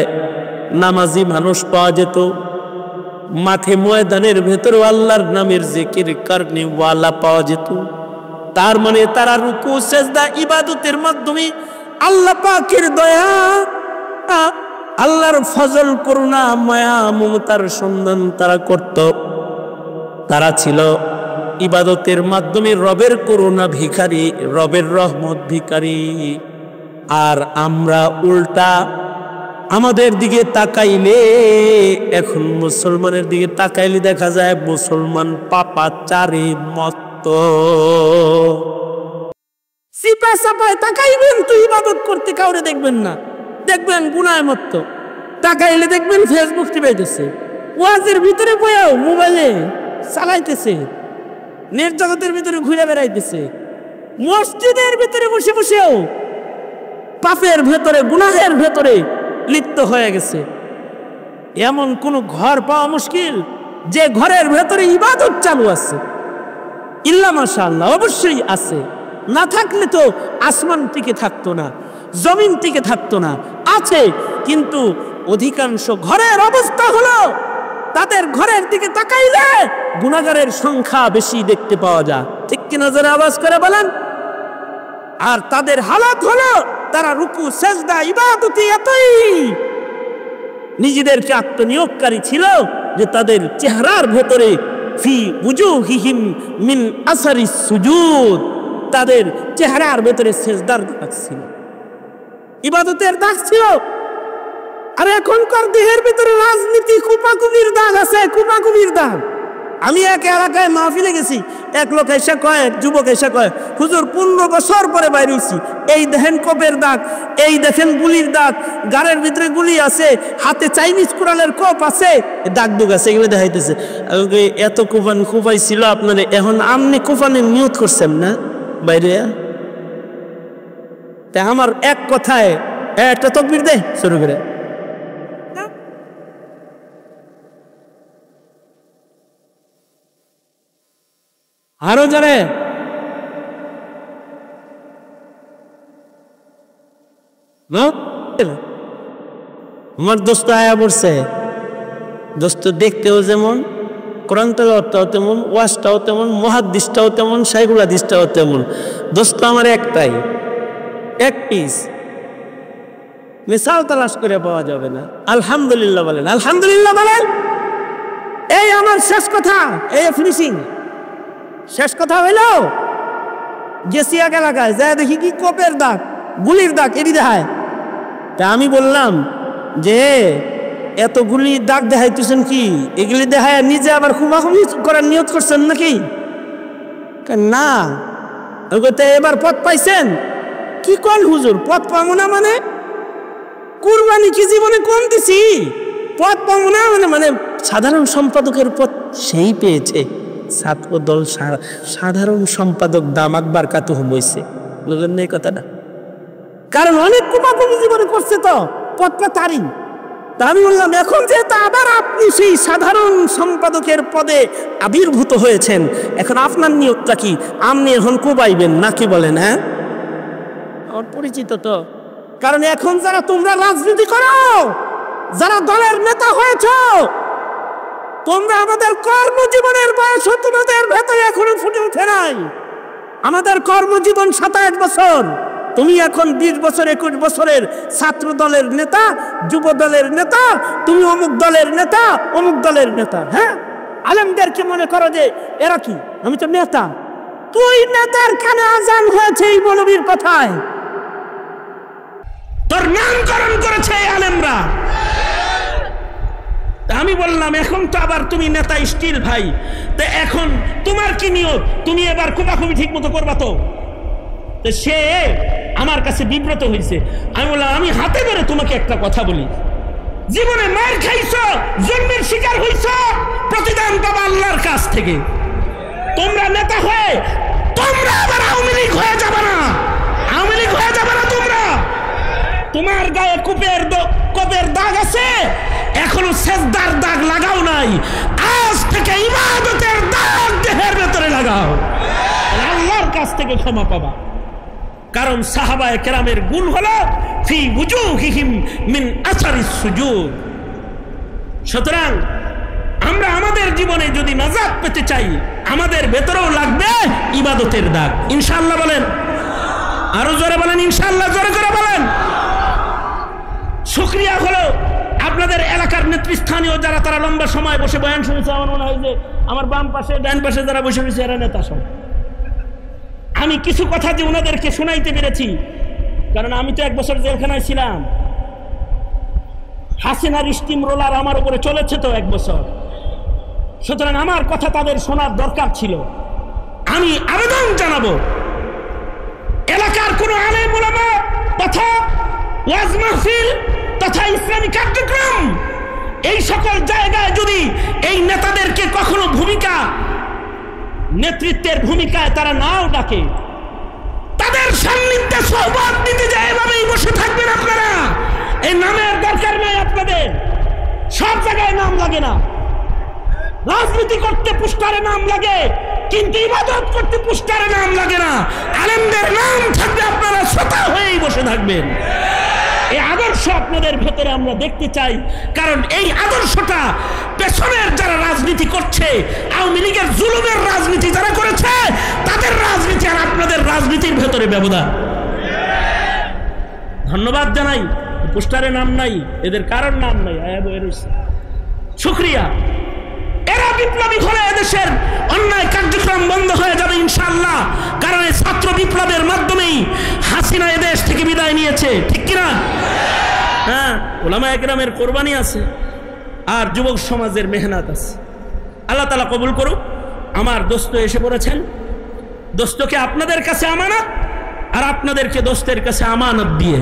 নামাজি মানুষ পাওয়া যেত, মাঠে ময়দানের ভেতরে আল্লাহর নামের জিকির করনে ওয়ালা পাওয়া যেত। তার মানে তারা রুকু সেজদা ইবাদতের মাধ্যমে আল্লাহ পাকের দয়া, আল্লাহর ফজল, করুণা, মায়া, মমতার সন্ধান তারা করত। তারা ছিল ইবাদতের মাধ্যমে রবের করুণা ভিখারি, রবের রহমত ভিখারি। আর আমরা উল্টা, আমাদের দিকে তাকাইলে, এখন মুসলমানের দিকে তাকাইলে দেখা যায় মুসলমান পাপাচারে মত্ত। সিপা সাপায় তাকাইবেন তো ইবাদত করতে কাউরে দেখবেন না, দেখবেন গুনায় মত্ত। তাকাইলে দেখবেন ফেসবুক টিপাইতেছে, ওয়াজের ভিতরে বয়েও মোবাইলে চালাইতেছে, নেট জগতের ভিতরে ঘুরে বেড়াইতেছে, মসজিদের ভিতরে বসে বসেও পাপের ভেতরে, গুনাহের ভেতরে লিপ্ত হয়ে গেছে। এমন কোন ঘর পাওয়া মুশকিল যে ঘরের ভেতরে ইবাদত চালু আছে। ইল্লা মাশাআল্লাহ, অবশ্যই আছে। না থাকলে তো আসমান টিকে থাকতো না, জমিন টিকে থাকতো না। আছে, কিন্তু অধিকাংশ ঘরের অবস্থা হলো তাদের ঘরের দিকে তাকাইলে গুনাহগারের সংখ্যা বেশি দেখতে পাওয়া যায়। ঠিক কি নজরে আওয়াজ করে বলেন? আর তাদের হালাত হলো তারা রুকু সেজদা ইবাদতে এতই নিজেদেরকে আত্মনিয়োগকারী ছিল যে তাদের চেহারার ভেতরে ফি উজুহিহিম মিন আসারিস সুজুদ, তাদের চেহারার ভেতরে সেজদার দাগ ছিল, ইবাদতের দাগ ছিল। আর এখনকার দেহের ভিতরে রাজনীতি, কুপাকুপির দাগ আছে, কুপাকুপির দাগ। আমি এক এলাকায় মাহফিলে গেছি, এক লোক এসে কয়, যুবক এসে কয়, হুজুর 15 বছর পরে বাইরে হইছি, এই দেখেন কোপের দাগ, এই দেখেন গুলির দাগ, গাড়ের ভিতরে গুলি আছে, হাতে চাইনিজ কোরআনের কোপ আছে, দাগ দুগ আছে, এগুলো দেখাইতেছে। এত কুফান কুফাই ছিল আপনারা, এখন আমনি কুফানের নিয়ত করছেন না বাইরে? তাই আমার এক কথায় একটা তকবীর দে শুরু করে। আরো জানে আমার দোস্ত আয়া পড়ছে, দোস্ত দেখতেও যেমন, কোরআন তেলাওয়াতটাও তেমন, ওয়াজটাও তেমন, মুহাদ্দিসটাও তেমন, শাইখুল হাদিসটাও তেমন। দোস্ত আমার একটাই, এক পিস, মিসাল তালাশ করে পাওয়া যাবে না। আলহামদুলিল্লাহ বলেন, আলহামদুলিল্লাহ বলেন। এই আমার শেষ কথা, এই ফিনিশিং শেষ কথা হইল, গেছি এক এলাকায় যায় দেখি কি কোপের দাগ, গুলির দাগ, এটি দেখায়। তা আমি বললাম যে এত গুলির দাগ দেখাইতেছেন কি, এগুলি দেখায় নিজে আবার খুমাখুমি করার নিয়ত করছেন নাকি? না। এবার পথ পাইছেন? কি কোন হুজুর পথ পাবো না মানে? কুরবানি কি জীবনে কম দিছি, পথ পাবো না মানে? মানে সাধারণ সম্পাদকের পথ সেই পেয়েছে, ছাত্র দল সাধারণ সম্পাদক দাম আকবার কাতু হইছে, বুঝলেন না এই কথাটা? কারণ অনেক কুপাকুপি জীবনে করছে তো, পথটা তারই। তা আমি বললাম এখন যেহেতু আবার আপনি সেই সাধারণ সম্পাদকের পদে আবির্ভূত হয়েছেন, এখন আপনার নিয়োগটা কি? আপনি এখন কুবাইবেন নাকি বলেন? হ্যাঁ, আমার পরিচিত তো। কারণ এখন যারা তোমরা রাজনীতি করো, যারা দলের নেতা হয়েছ, তোমরা আমাদের কর্মজীবনের বয়স তোমাদের ভেতরে এখনো ফুটে উঠে নাই। আমাদের কর্মজীবন 27 বছর, তুমি এখন 20 বছর 21 বছরের ছাত্র দলের নেতা, যুব দলের নেতা, তুমি অমুক দলের নেতা, অমুক দলের নেতা। হ্যাঁ, আলেমদেরকে মনে করো যে এরা কি, আমি তো নেতা। তুই নেতার কানে আজান হয়েছে এই মৌলবীর কথায়, তোর নামকরণ করেছে আলেমরা। আমি বললাম এখন তো আবার তুমি নেতা স্টিল ভাই, তো এখন তোমার কি নিয়ত? তুমি এবার কুপাকুপি ঠিক মতো করবা তো? সে আমার কাছে বিব্রত হয়েছে। আমি বললাম আমি হাতে ধরে তোমাকে একটা কথা বলি, জীবনে মার খাইছ, জন্মের শিকার হইছ, প্রতিদান পাবা আল্লাহর কাছ থেকে। তোমরা নেতা হয়ে তোমরা আবার আওয়ামী লীগ হয়ে যাবে না, আওয়ামী লীগ হয়ে যাবে না তোমরা। তোমার গায়ে কোপের দাগ আছে, এখনো সেজদার দাগ লাগাও নাই, আজ থেকে ইবাদতের দাগ দেহের ভেতরে লাগাও, আল্লাহর কাছ থেকে ক্ষমা পাবা। কারণ সাহাবায়ে কেরামের গুণ হলো ফি উজুহিহিম মিন আসারিস সুজুদ। সুতরাং আমরা আমাদের জীবনে যদি নাজাত পেতে চাই, আমাদের ভেতরেও লাগবে ইবাদতের দাগ। ইনশাআল্লাহ বলেন, আরো জোরে বলেন ইনশাআল্লাহ, জোরে জোরে বলেন। শুকরিয়া হলো আপনাদের এলাকার নেতৃস্থানীয় যারা, তারা লম্বা সময় বসে বয়ান শুনেছে। আমার মনে হয় যে আমার বাম পাশে ডান পাশে যারা বসে রয়েছে এরা নেতা সব। আমি কিছু কথা যে ওনাদেরকে শোনাইতে পেরেছি, কারণ আমি তো 1 বছর জেলখানায় ছিলাম। হাসিনার স্টিম রোলার আমার উপরে চলেছে তো 1 বছর, সুতরাং আমার কথা তাদের শোনার দরকার ছিল। আমি আবেদন জানাবো, এলাকার কোন আলেম ওলামা তথা ওয়াজ মাহফিল তথা ইসলামী কার্যক্রম, এই সকল জায়গায় যদি এই নেতাদেরকে কখনো নেতৃত্বের ভূমিকায় তারা নাও ডাকে, তাদের সান্নিধ্যে সোহবত দিতে যায়, এভাবেই বসে থাকবেন আপনারা। এই নামের দরকার নেই আপনাদের, সব জায়গায় নাম লাগে না। রাজনীতি করতে পোস্টারে নাম লাগে, কিন্তু ইবাদত করতে পোস্টারে নাম লাগে না। আলেমদের নাম থাকবে, আপনারা শ্রোতা হয়েই বসে থাকবেন। এই আদর্শ আপনাদের ভেতরে আমরা দেখতে চাই, কারণ এই আদর্শটা পেছনের যারা রাজনীতি করছে, আওয়ামী লীগের জুলুমের রাজনীতি যারা করেছে, তাদের রাজনীতি আর আপনাদের রাজনীতির ভেতরে ব্যবধান। ধন্যবাদ জানাই, পোস্টারে নাম নাই, এদের কারণ নাম নাই, শুকরিয়া। এরা বিপ্লবী হলে এদেশের অন্যায় কার্যক্রম বন্ধ হয়ে যাবে ইনশাআল্লাহ, কারণ এই ছাত্র বিপ্লবের মাধ্যমেই হাসিনা এদেশ থেকে বিদায় নিয়েছে, ঠিক কিনা? হ্যাঁ, উলামায়ে কেরামের কোরবানি আছে, আর যুবক সমাজের মেহনত আছে। আল্লাহ তাআলা কবুল করুক। আমার দোস্ত এসে পড়েছেন, দোস্তকে আপনাদের কাছে আমানত, আর আপনাদেরকে দোস্তের কাছে আমানত দিয়ে